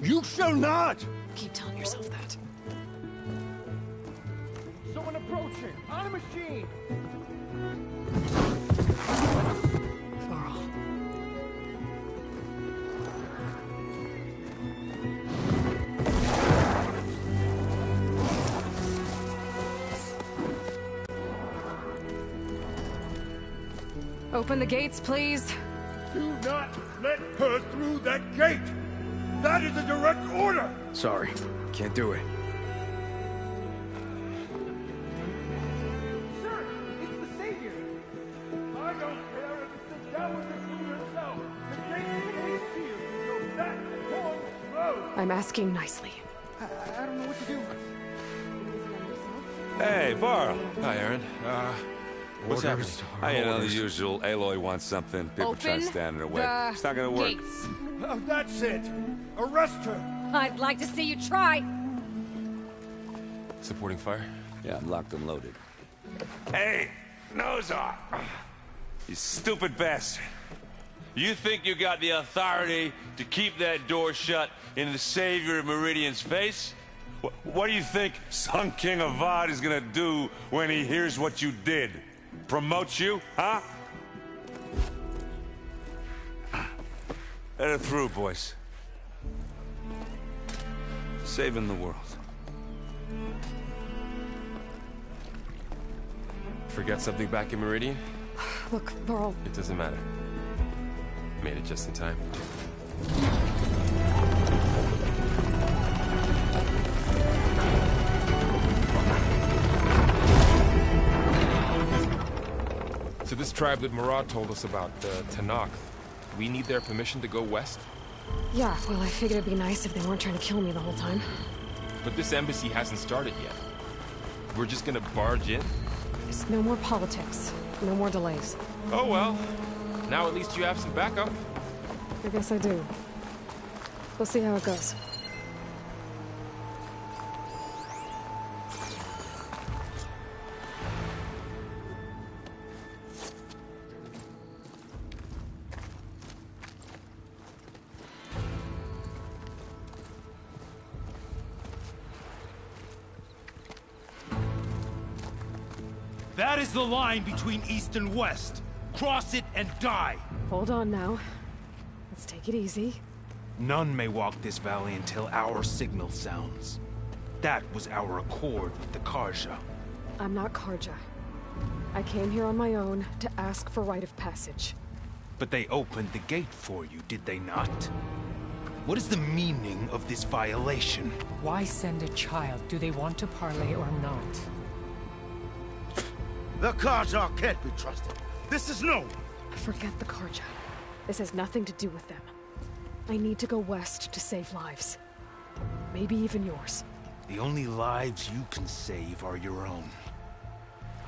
You shall not! Keep telling yourself that. Someone approaching! On a machine! Varl. Open the gates, please. Do not let her through that gate! That is a direct order! Sorry, can't do it. Sir, it's the Savior! I don't care if it's the Dowager Queen herself! The gate is sealed, so that won't close! I'm asking nicely. I don't know what to do. Hey, Varl. Hi, Aaron. What's happening? You know, the usual. Aloy wants something. People try to stand in her way. It's not gonna work. Gates. Oh, that's it! Arrest her! I'd like to see you try. Supporting fire? Yeah, I'm locked and loaded. Hey, Nozar! You stupid bastard. You think you got the authority to keep that door shut in the Savior of Meridian's face? What do you think Sun King Avad is gonna do when he hears what you did? Promote you, huh? Let her through, boys. Saving the world. Forget something back in Meridian? Look, Varl. It doesn't matter. Made it just in time. So this tribe that Murad told us about, the Tanakh, we need their permission to go west? Yeah, well, I figured it'd be nice if they weren't trying to kill me the whole time. But this embassy hasn't started yet. We're just gonna barge in? Just no more politics. No more delays. Oh well. Now at least you have some backup. I guess I do. We'll see how it goes. That is the line between East and West. Cross it and die. Hold on now. Let's take it easy. None may walk this valley until our signal sounds. That was our accord with the Karja. I'm not Karja. I came here on my own to ask for rite of passage. But they opened the gate for you, did they not? What is the meaning of this violation? Why send a child? Do they want to parley or not? The Karja can't be trusted. This is known. Forget the Karja. This has nothing to do with them. I need to go west to save lives. Maybe even yours. The only lives you can save are your own.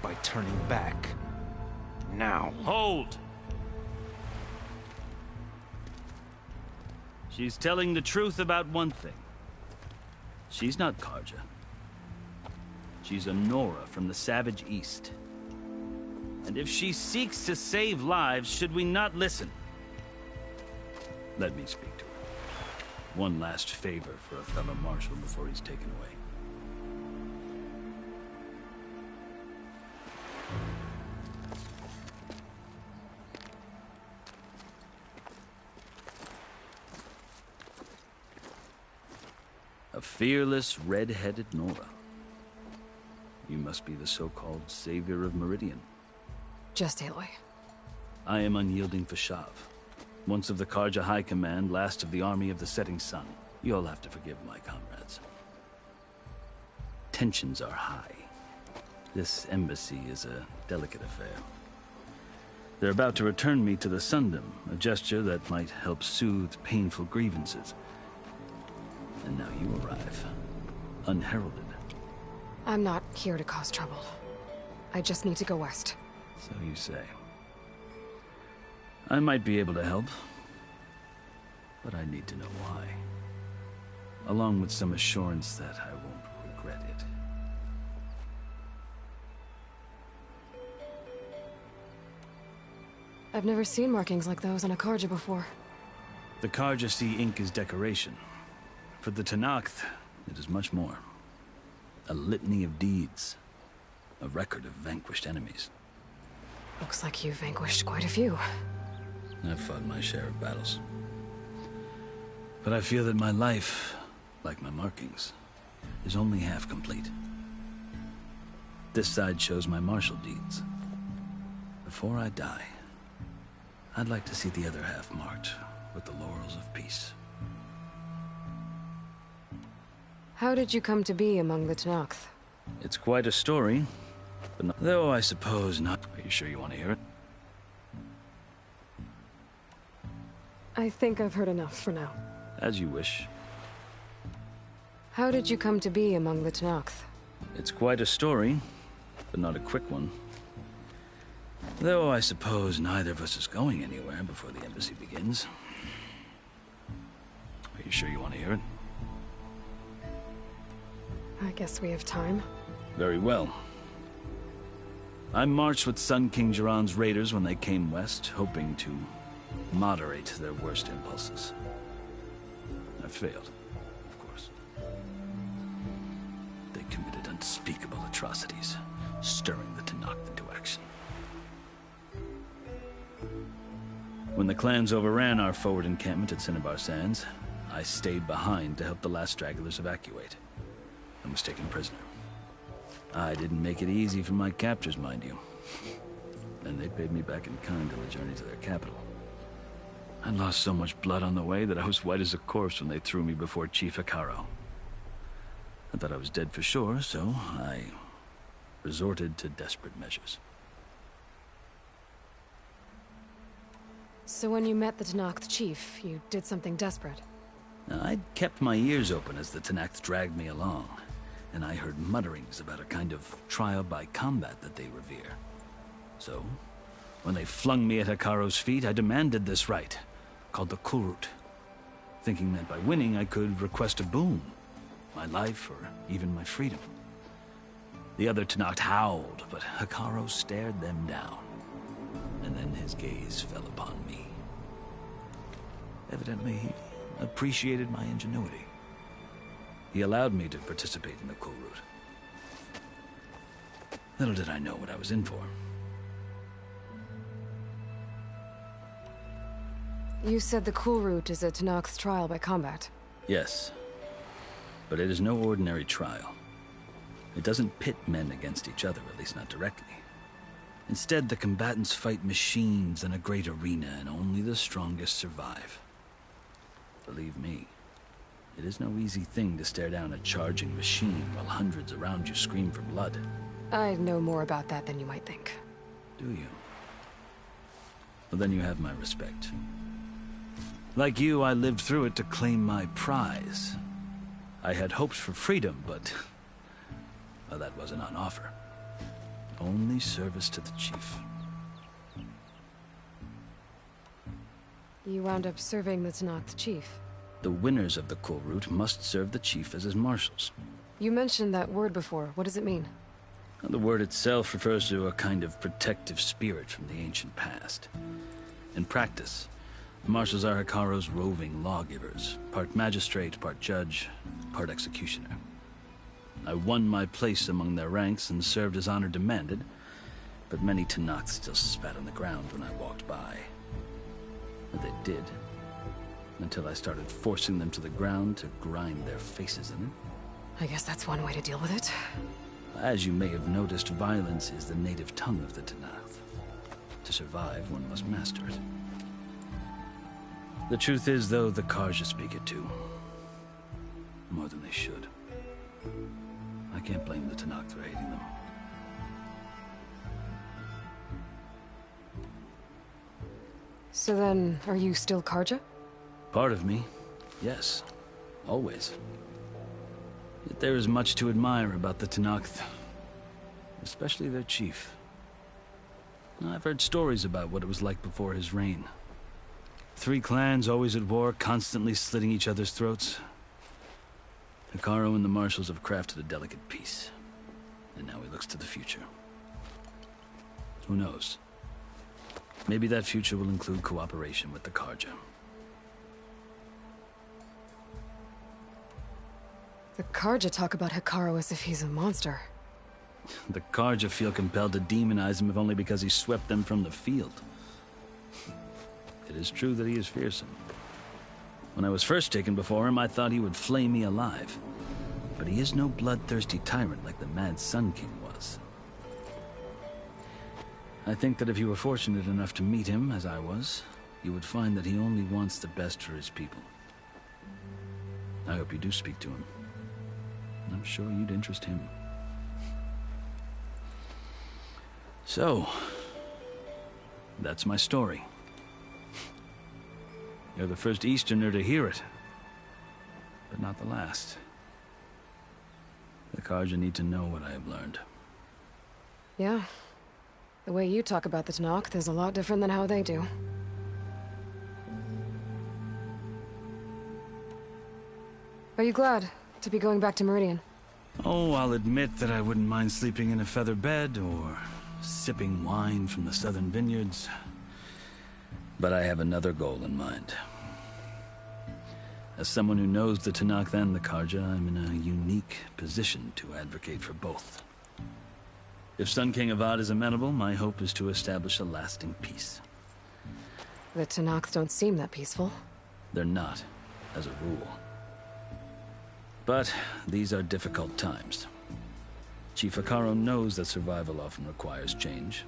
By turning back. Now. Hold! She's telling the truth about one thing. She's not Karja. She's a Nora from the Savage East. And if she seeks to save lives, should we not listen? Let me speak to her. One last favor for a fellow marshal before he's taken away. A fearless, red-headed Nora. You must be the so-called Savior of Meridian. Just Aloy. I am unyielding Fashav. Once of the Karja High Command, last of the Army of the Setting Sun. You'll have to forgive my comrades. Tensions are high. This embassy is a delicate affair. They're about to return me to the Sundom, a gesture that might help soothe painful grievances. And now you arrive, unheralded. I'm not here to cause trouble. I just need to go west. So you say. I might be able to help, but I need to know why. Along with some assurance that I won't regret it. I've never seen markings like those on a Carja before. The Carja see ink as decoration. For the Tenakth, it is much more. A litany of deeds. A record of vanquished enemies. Looks like you've vanquished quite a few. I've fought my share of battles. But I feel that my life, like my markings, is only half complete. This side shows my martial deeds. Before I die, I'd like to see the other half marked with the laurels of peace. How did you come to be among the Tenakth? It's quite a story, but not, though I suppose not. Are you sure you want to hear it? I think I've heard enough for now. As you wish. How did you come to be among the Tenakth? It's quite a story, but not a quick one. Though I suppose neither of us is going anywhere before the embassy begins. Are you sure you want to hear it? I guess we have time. Very well. I marched with Sun King Jiran's raiders when they came west, hoping to moderate their worst impulses. I failed, of course. They committed unspeakable atrocities, stirring the Tenakth into action. When the clans overran our forward encampment at Cinnabar Sands, I stayed behind to help the last stragglers evacuate. I was taken prisoner. I didn't make it easy for my captors, mind you. And they paid me back in kind on the journey to their capital. I lost so much blood on the way that I was white as a corpse when they threw me before Chief Hekarro. I thought I was dead for sure, so I resorted to desperate measures. So when you met the Tenakth chief, you did something desperate? I'd kept my ears open as the Tenakth dragged me along, and I heard mutterings about a kind of trial by combat that they revere. So, when they flung me at Hekarro's feet, I demanded this right, called the Kulrut, thinking that by winning I could request a boon, my life or even my freedom. The other Tenakth howled, but Hekarro stared them down, and then his gaze fell upon me. Evidently, he appreciated my ingenuity. He allowed me to participate in the Kulrut. Little did I know what I was in for. You said the Kulrut is a Tenakth trial by combat. Yes, but it is no ordinary trial. It doesn't pit men against each other, at least not directly. Instead, the combatants fight machines in a great arena, and only the strongest survive. Believe me, it is no easy thing to stare down a charging machine while hundreds around you scream for blood. I know more about that than you might think. Do you? Well, then you have my respect. Like you, I lived through it to claim my prize. I had hoped for freedom, but well, that wasn't on offer. Only service to the chief. You wound up serving the Tenakth chief. The winners of the Kulrut must serve the chief as his marshals. You mentioned that word before. What does it mean? The word itself refers to a kind of protective spirit from the ancient past. In practice, marshals are Hekarro's roving lawgivers, part magistrate, part judge, part executioner. I won my place among their ranks and served as honor demanded, but many Tenakth still spat on the ground when I walked by. But they did, until I started forcing them to the ground to grind their faces in it. I guess that's one way to deal with it. As you may have noticed, violence is the native tongue of the Tenakth. To survive, one must master it. The truth is, though, the Carja speak it too. More than they should. I can't blame the Tenakth for hating them. So then, are you still Carja? Part of me, yes. Always. Yet there is much to admire about the Tenakth. Especially their chief. I've heard stories about what it was like before his reign. 3 clans always at war, constantly slitting each other's throats. Hekarro and the Marshals have crafted a delicate peace. And now he looks to the future. Who knows? Maybe that future will include cooperation with the Carja. The Carja talk about Hekarro as if he's a monster. The Carja feel compelled to demonize him if only because he swept them from the field. It is true that he is fearsome. When I was first taken before him, I thought he would flay me alive. But he is no bloodthirsty tyrant like the Mad Sun King was. I think that if you were fortunate enough to meet him, as I was, you would find that he only wants the best for his people. I hope you do speak to him. I'm sure you'd interest him. So, that's my story. You're the first Easterner to hear it, but not the last. The Carja need to know what I have learned. Yeah. The way you talk about the Tenakth is a lot different than how they do. Are you glad to be going back to Meridian? Oh, I'll admit that I wouldn't mind sleeping in a feather bed or sipping wine from the southern vineyards. But I have another goal in mind. As someone who knows the Tenakth and the Carja, I'm in a unique position to advocate for both. If Sun King Avad is amenable, my hope is to establish a lasting peace. The Tenakth don't seem that peaceful. They're not, as a rule. But these are difficult times. Chief Hekarro knows that survival often requires change,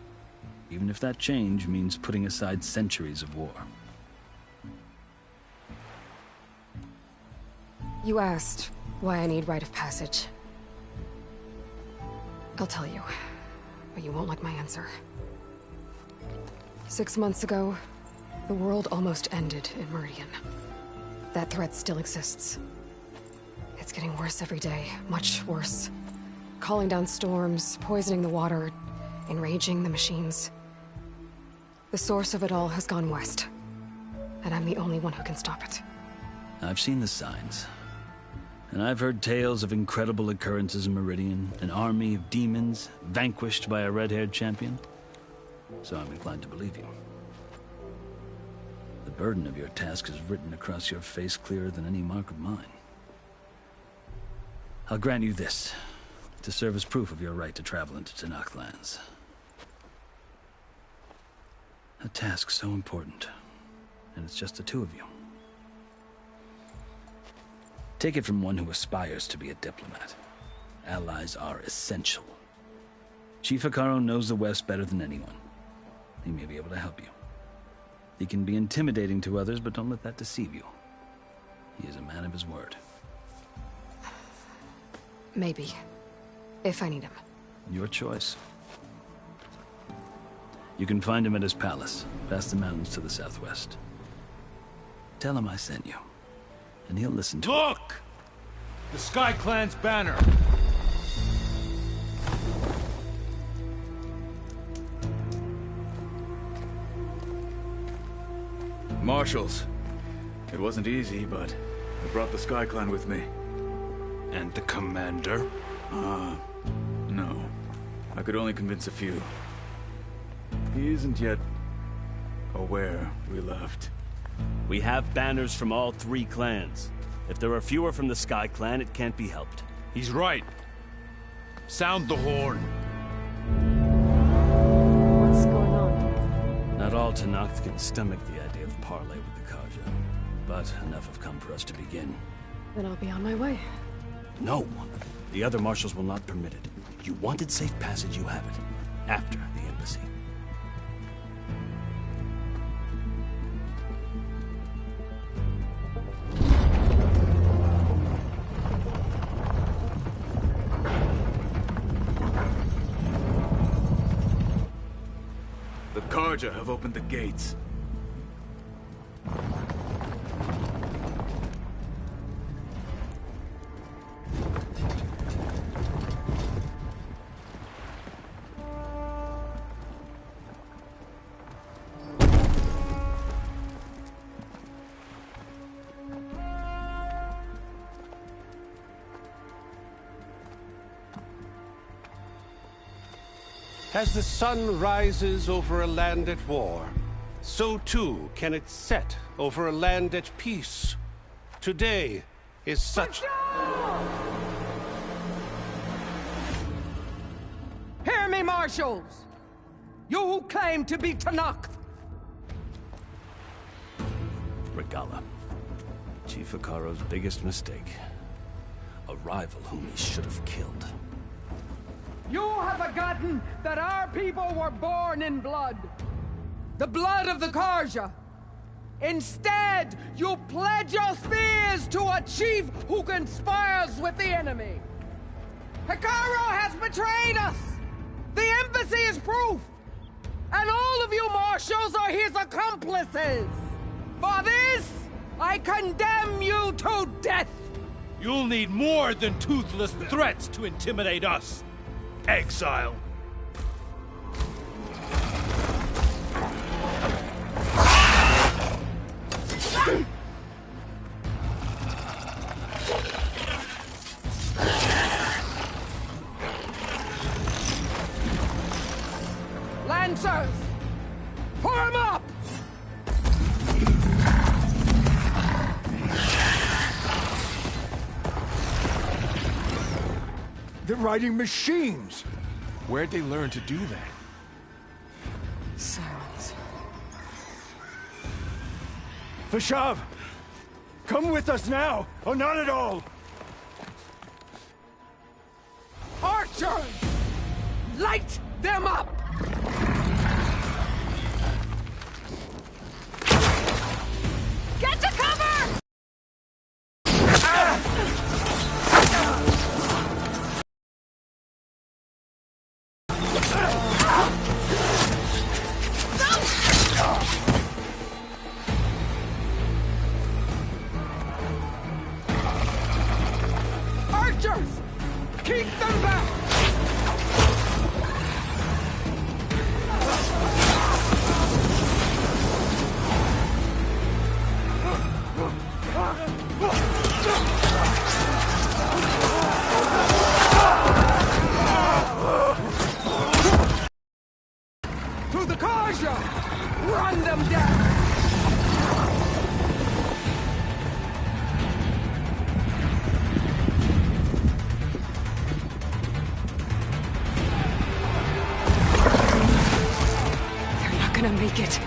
even if that change means putting aside centuries of war. You asked why I need rite of passage. I'll tell you, but you won't like my answer. 6 months ago, the world almost ended in Meridian. That threat still exists. It's getting worse every day, much worse. Calling down storms, poisoning the water, enraging the machines. The source of it all has gone west, and I'm the only one who can stop it. I've seen the signs. And I've heard tales of incredible occurrences in Meridian, an army of demons vanquished by a red-haired champion. So I'm inclined to believe you. The burden of your task is written across your face clearer than any mark of mine. I'll grant you this, to serve as proof of your right to travel into Tenakth lands. A task so important, and it's just the 2 of you. Take it from one who aspires to be a diplomat. Allies are essential. Chief Hekarro knows the West better than anyone. He may be able to help you. He can be intimidating to others, but don't let that deceive you. He is a man of his word. Maybe. If I need him. Your choice. You can find him at his palace, past the mountains to the southwest. Tell him I sent you, and he'll listen to Look! The Sky Clan's banner! Marshals. It wasn't easy, but I brought the Sky Clan with me. And the commander? No. I could only convince a few. He isn't yet aware we left. We have banners from all 3 clans. If there are fewer from the Sky Clan, it can't be helped. He's right. Sound the horn. What's going on? Not all Tenakth can stomach the idea of parley with the Carja, but enough have come for us to begin. Then I'll be on my way. No. The other marshals will not permit it. You wanted safe passage, you have it. After the embassy. The Carja have opened the gates. As the sun rises over a land at war, so too can it set over a land at peace. Today is such... Hear me, marshals! You who claim to be Tenakth! Regalla. Chief Hekarro's biggest mistake. A rival whom he should have killed. You have forgotten that our people were born in blood. The blood of the Carja. Instead, you pledge your spears to a chief who conspires with the enemy. Hekarro has betrayed us! The embassy is proof! And all of you marshals are his accomplices! For this, I condemn you to death! You'll need more than toothless threats to intimidate us. Exile. Lancers! Form up! They're riding machines! Where'd they learn to do that? Silence. Vashav! Come with us now, or not at all! Archers! Light them up! Get to cover! Archers! Keep them back! To the Carja! Run them down! They're not gonna make it.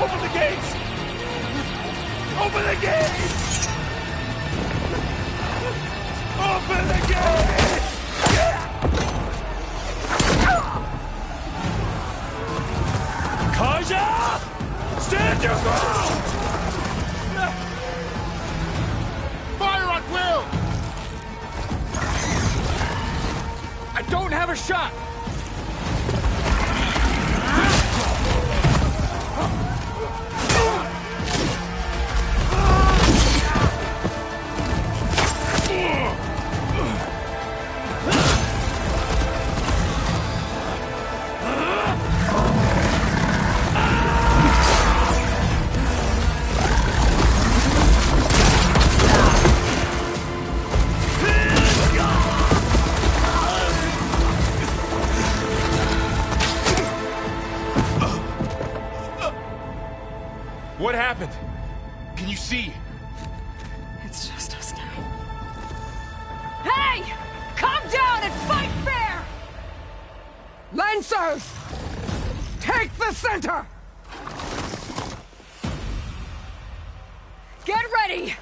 Open the gates! Open the gates! Open the gates! Carja! Stand your ground! Fire at will! I don't have a shot! What happened? Can you see? It's just us now. Hey! Calm down and fight fair! Lancers! Take the center! Get ready!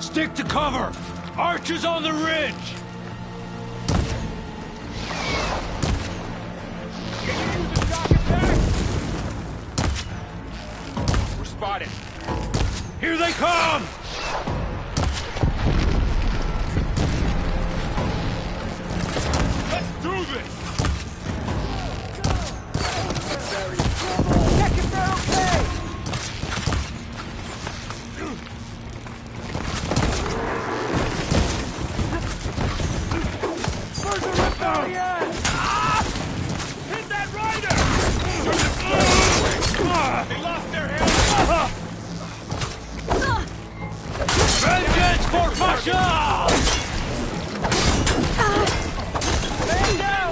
Stick to cover! Archers on the ridge! We're spotted. Here they come! Let's do this! Check if they're okay! Hit that rider! They lost their head! Vengeance for Fasha! Stand down!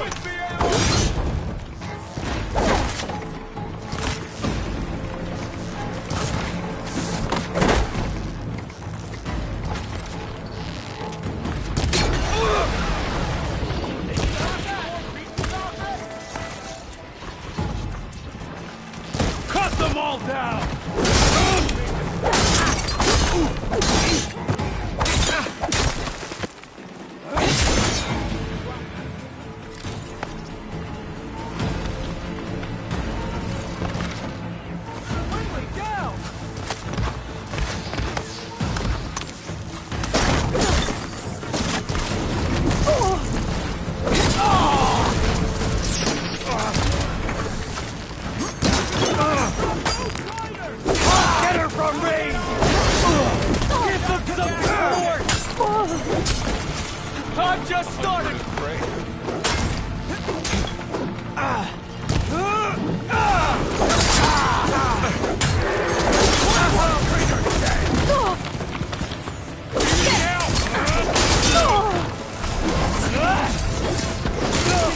Cut them all down! Get her from me! Give them some support! I'm just starting!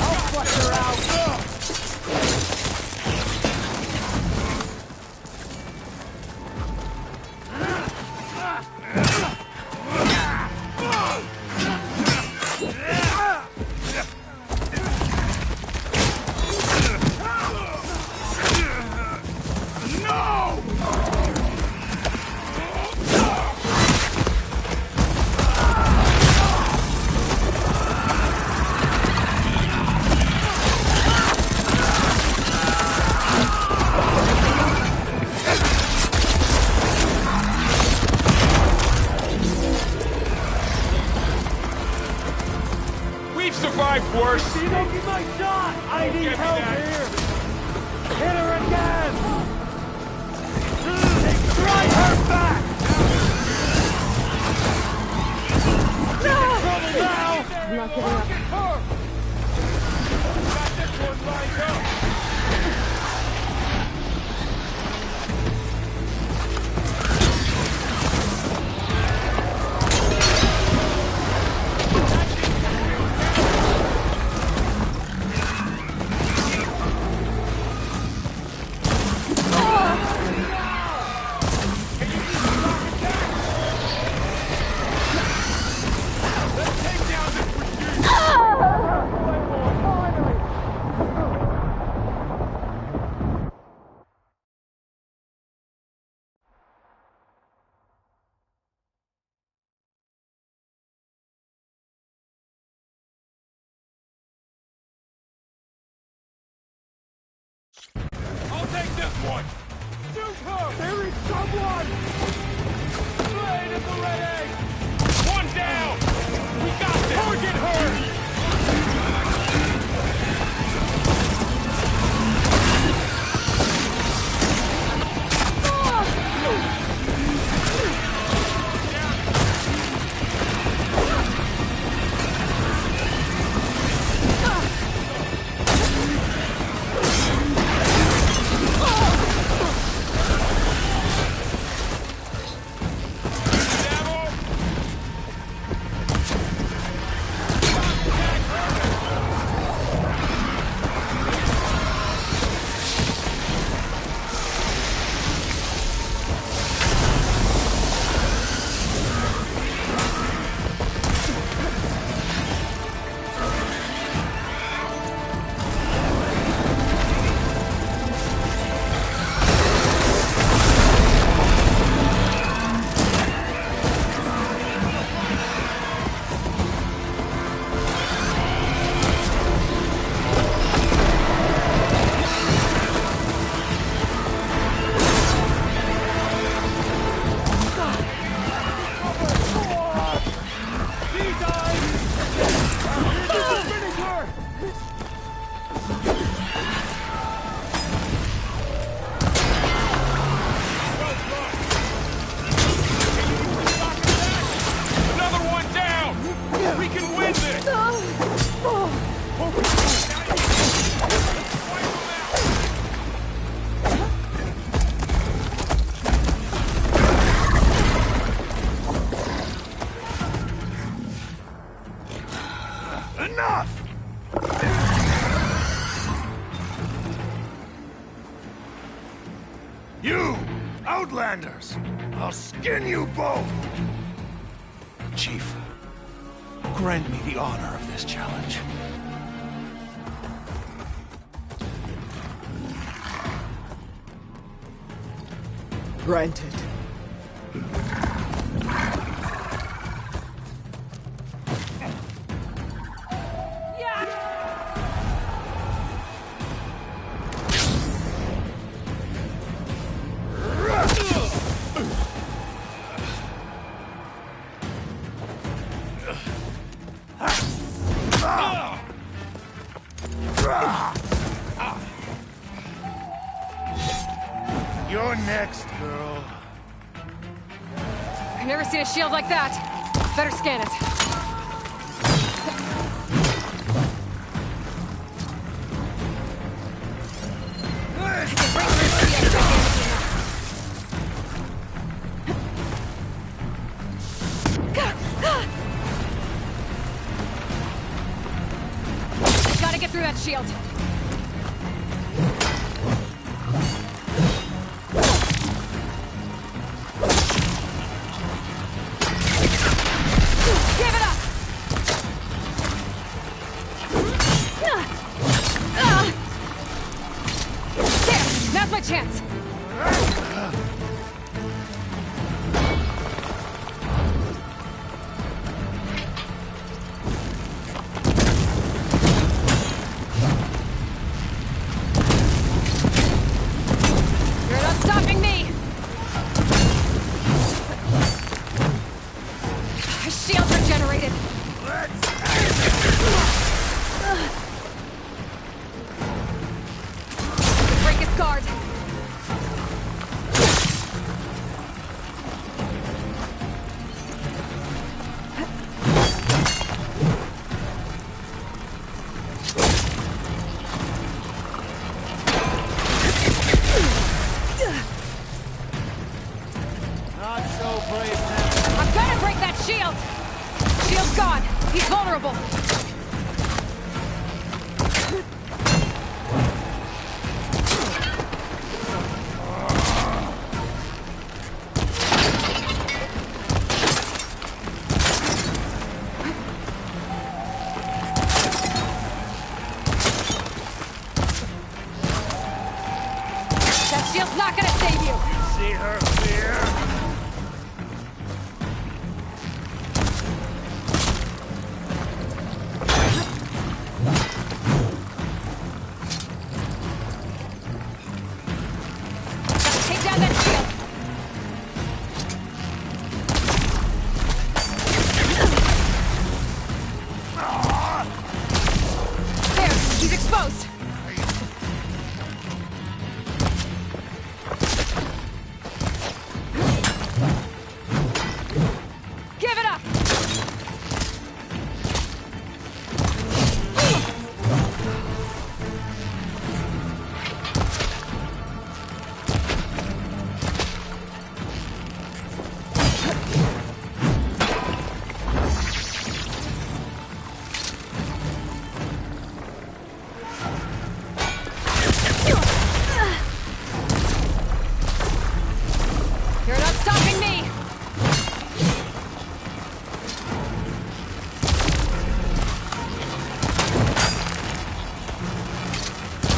I'll flush her out! We've survived worse. You don't get my shot. I need help here. Hit her again. Drive her back. Trouble now. I'm not giving up. Got this one lined up. I'll take this one! Shoot her! There is someone! Blade at the ready! One down! We got this! Target her! Enough! You, Outlanders! I'll skin you both! Chief, grant me the honor of this challenge. Granted. You're next, girl. I've never seen a shield like that. Better scan it. Gotta get through that shield. Give it up! There! Now's my chance! You're not stopping me! My shield's regenerated! Break his guard! Not so brave now. I'm gonna break that shield! Shield's gone! He's vulnerable! That shield's not gonna save you! See her fear? Gotta take down that shield! There! He's exposed! Give it up! You're not stopping me!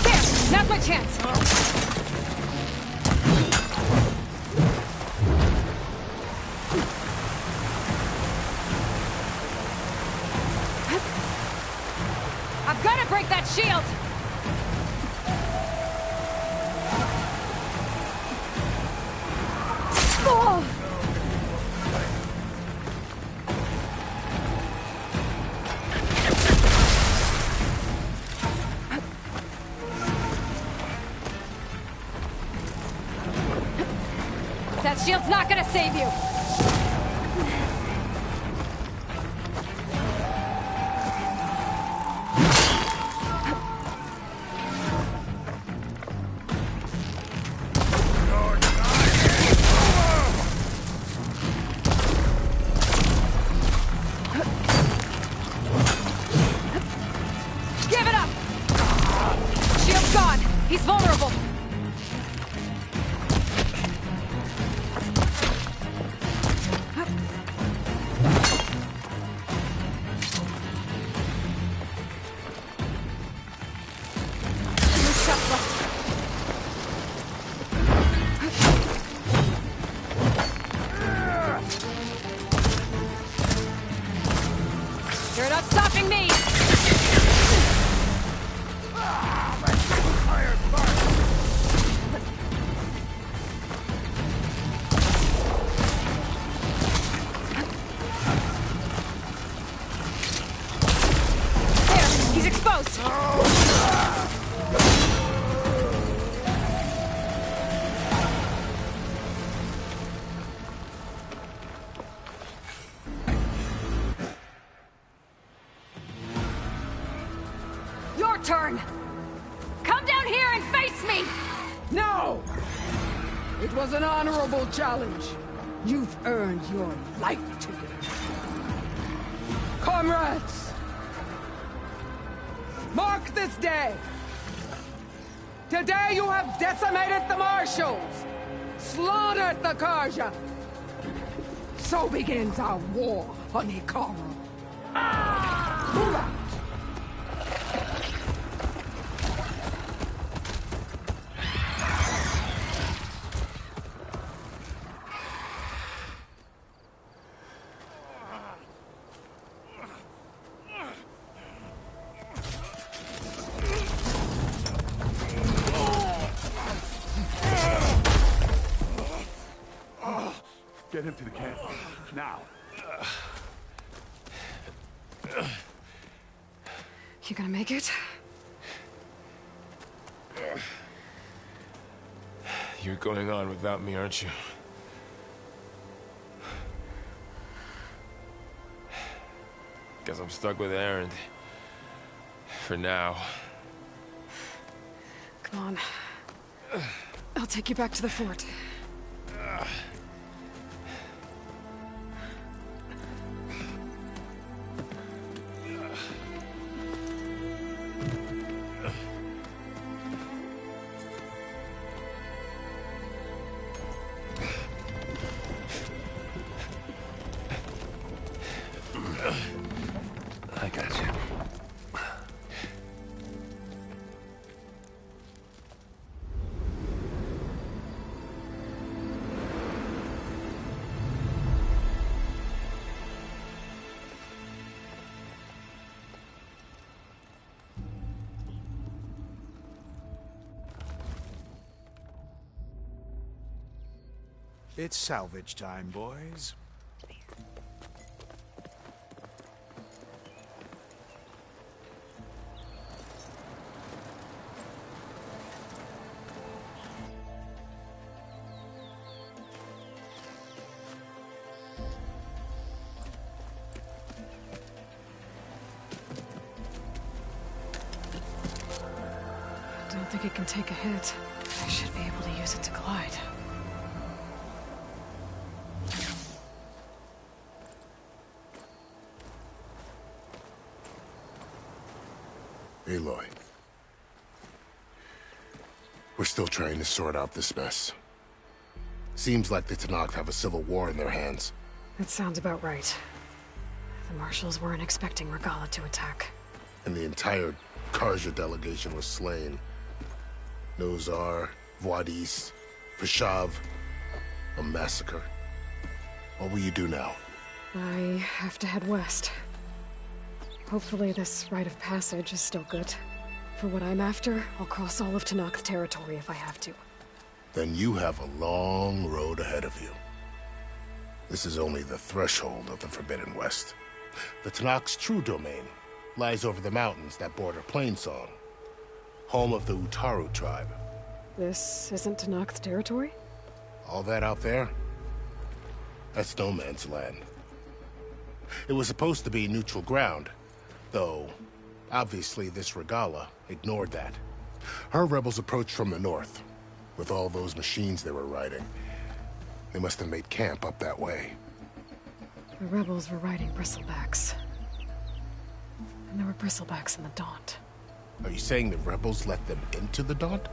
There! Now's my chance! I've gotta break that shield! Oh! That shield's not gonna save you! You're not stopping me! There! He's exposed! Your turn! Come down here and face me! No! It was an honorable challenge. You've earned your life today. Comrades! Mark this day! Today you have decimated the Marshals! Slaughtered the Karja! So begins our war on Hikaru. Move out! Get him to the camp. Now. You gonna make it? You're going on without me, aren't you? Guess I'm stuck with Erend. For now. Come on. I'll take you back to the fort. I got you. It's salvage time, boys. I don't think it can take a hit. I should be able to use it to glide. Aloy. We're still trying to sort out this mess. Seems like the Tenakth have a civil war in their hands. That sounds about right. The Marshals weren't expecting Regalla to attack. And the entire Karja delegation was slain. Nozar, Wadis, Vashav. A massacre. What will you do now? I have to head west. Hopefully this rite of passage is still good. For what I'm after, I'll cross all of Tenakth territory if I have to. Then you have a long road ahead of you. This is only the threshold of the Forbidden West. The Tenakth's true domain lies over the mountains that border Plainsong, home of the Utaru tribe. This isn't Tenakth territory? All that out there? That's no man's land. It was supposed to be neutral ground, though obviously this Regalla ignored that. Her rebels approached from the north, with all those machines they were riding. They must have made camp up that way. The rebels were riding bristlebacks. And there were bristlebacks in the Daunt. Are you saying the rebels let them into the Daunt?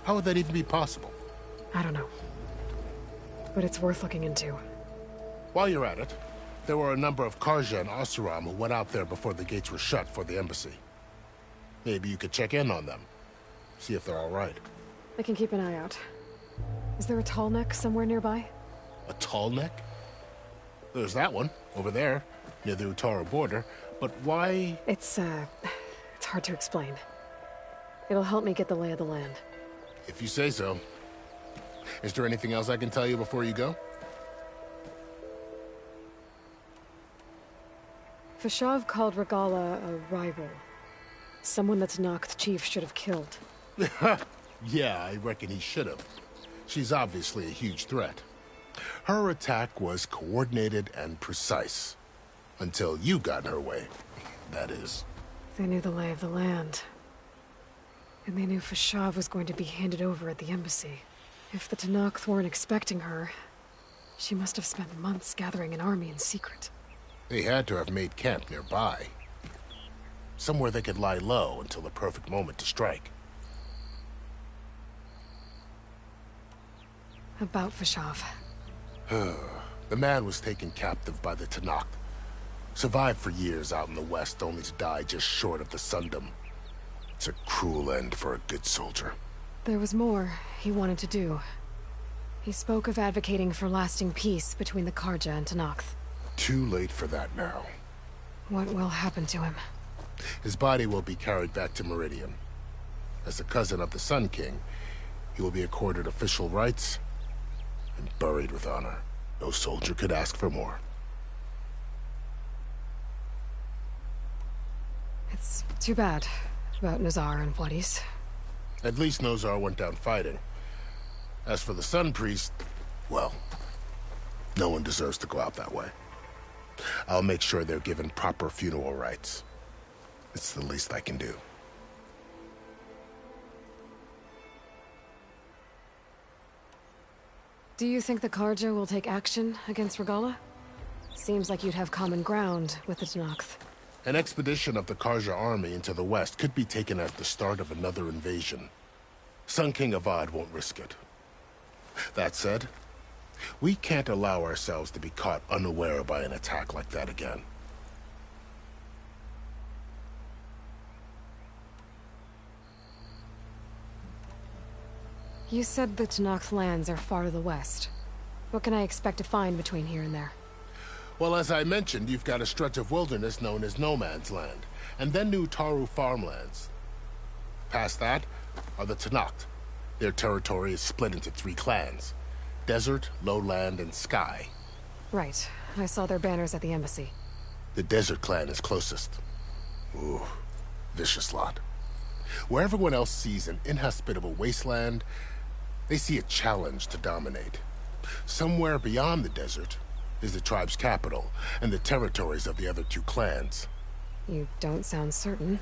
How would that even be possible? I don't know. But it's worth looking into. While you're at it, there were a number of Karja and Oseram who went out there before the gates were shut for the embassy. Maybe you could check in on them. See if they're all right. I can keep an eye out. Is there a tall neck somewhere nearby? A tall neck? There's that one, over there, near the Utaru border, But why? It's hard to explain. It'll help me get the lay of the land. If you say so. Is there anything else I can tell you before you go? Fashav called Regalla a rival. Someone that Tenakth chief should have killed. Yeah, I reckon he should have. She's obviously a huge threat. Her attack was coordinated and precise. Until you got in her way, that is. They knew the lay of the land. And they knew Fashav was going to be handed over at the embassy. If the Tenakth weren't expecting her, she must have spent months gathering an army in secret. They had to have made camp nearby. Somewhere they could lie low until the perfect moment to strike. About Fashav. The man was taken captive by the Tenakth. Survived for years out in the west, only to die just short of the Sundom. It's a cruel end for a good soldier. There was more he wanted to do. He spoke of advocating for lasting peace between the Carja and Tenakth. Too late for that now. What will happen to him? His body will be carried back to Meridian. As a cousin of the Sun King, he will be accorded official rights and buried with honor. No soldier could ask for more. It's too bad about Nazar and Wadis. At least Nozar went down fighting. As for the Sun Priest, well, no one deserves to go out that way. I'll make sure they're given proper funeral rites. It's the least I can do. Do you think the Carja will take action against Regalla? Seems like you'd have common ground with the Tenakth. An expedition of the Carja army into the west could be taken as the start of another invasion. Sun King Avad won't risk it. That said, we can't allow ourselves to be caught unaware by an attack like that again. You said the Tenakth lands are far to the west. What can I expect to find between here and there? Well, as I mentioned, you've got a stretch of wilderness known as No Man's Land, and then New Taru farmlands. Past that are the Tenakth. Their territory is split into 3 clans: Desert, Lowland, and Sky. Right. I saw their banners at the embassy. The Desert clan is closest. Ooh, vicious lot. Where everyone else sees an inhospitable wasteland, they see a challenge to dominate. Somewhere beyond the desert is the tribe's capital, and the territories of the other 2 clans. You don't sound certain.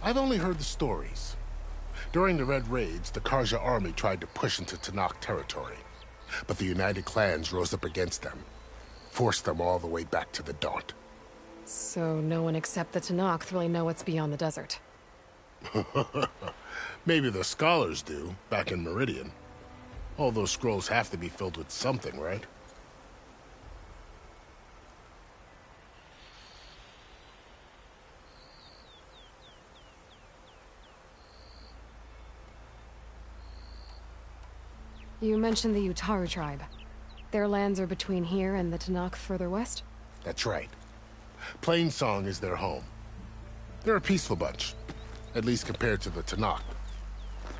I've only heard the stories. During the Red Raids, the Carja army tried to push into Tenakth territory, but the United Clans rose up against them, forced them all the way back to the Daunt. So no one except the Tenakth really know what's beyond the desert. Maybe the scholars do, back in Meridian. All those scrolls have to be filled with something, right? You mentioned the Utaru tribe. Their lands are between here and the Tenakth further west? That's right. Plainsong is their home. They're a peaceful bunch, at least compared to the Tenakth.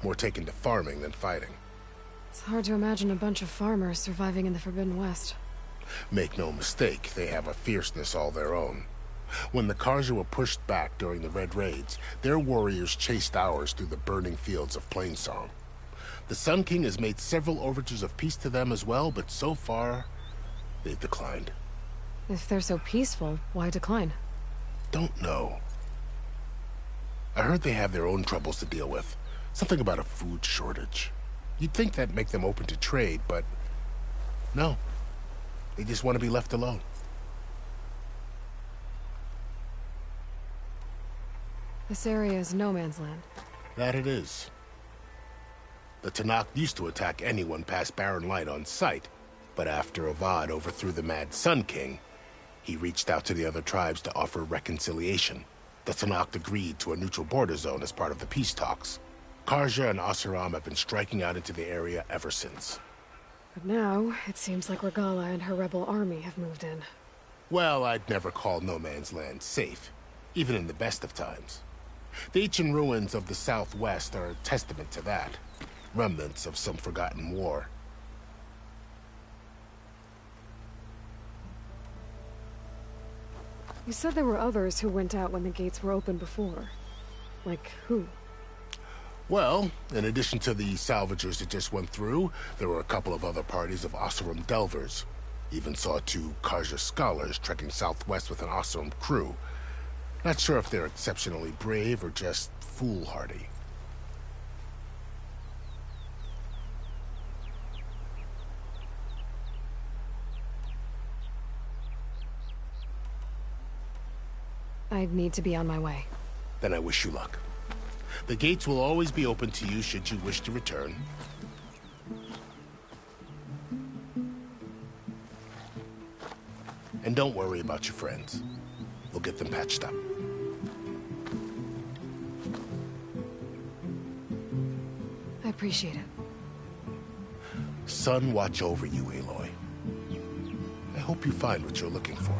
More taken to farming than fighting. It's hard to imagine a bunch of farmers surviving in the Forbidden West. Make no mistake, they have a fierceness all their own. When the Carja were pushed back during the Red Raids, their warriors chased ours through the burning fields of Plainsong. The Sun King has made several overtures of peace to them as well, but so far, they've declined. If they're so peaceful, why decline? Don't know. I heard they have their own troubles to deal with. Something about a food shortage. You'd think that'd make them open to trade, but no. They just want to be left alone. This area is no man's land. That it is. The Tenakth used to attack anyone past Barren Light on sight, but after Avad overthrew the Mad Sun King, he reached out to the other tribes to offer reconciliation. The Tenakth agreed to a neutral border zone as part of the peace talks. Carja and Oseram have been striking out into the area ever since. But now, it seems like Regalla and her rebel army have moved in. Well, I'd never call No Man's Land safe, even in the best of times. The ancient ruins of the Southwest are a testament to that. Remnants of some forgotten war. You said there were others who went out when the gates were open before. Like who? Well, in addition to the salvagers that just went through, there were a couple of other parties of Oseram delvers. Even saw 2 Carja scholars trekking southwest with an Oseram crew. Not sure if they're exceptionally brave or just foolhardy. I'd need to be on my way. Then I wish you luck. The gates will always be open to you should you wish to return. And don't worry about your friends. We'll get them patched up. I appreciate it. Sun watch over you, Aloy. I hope you find what you're looking for.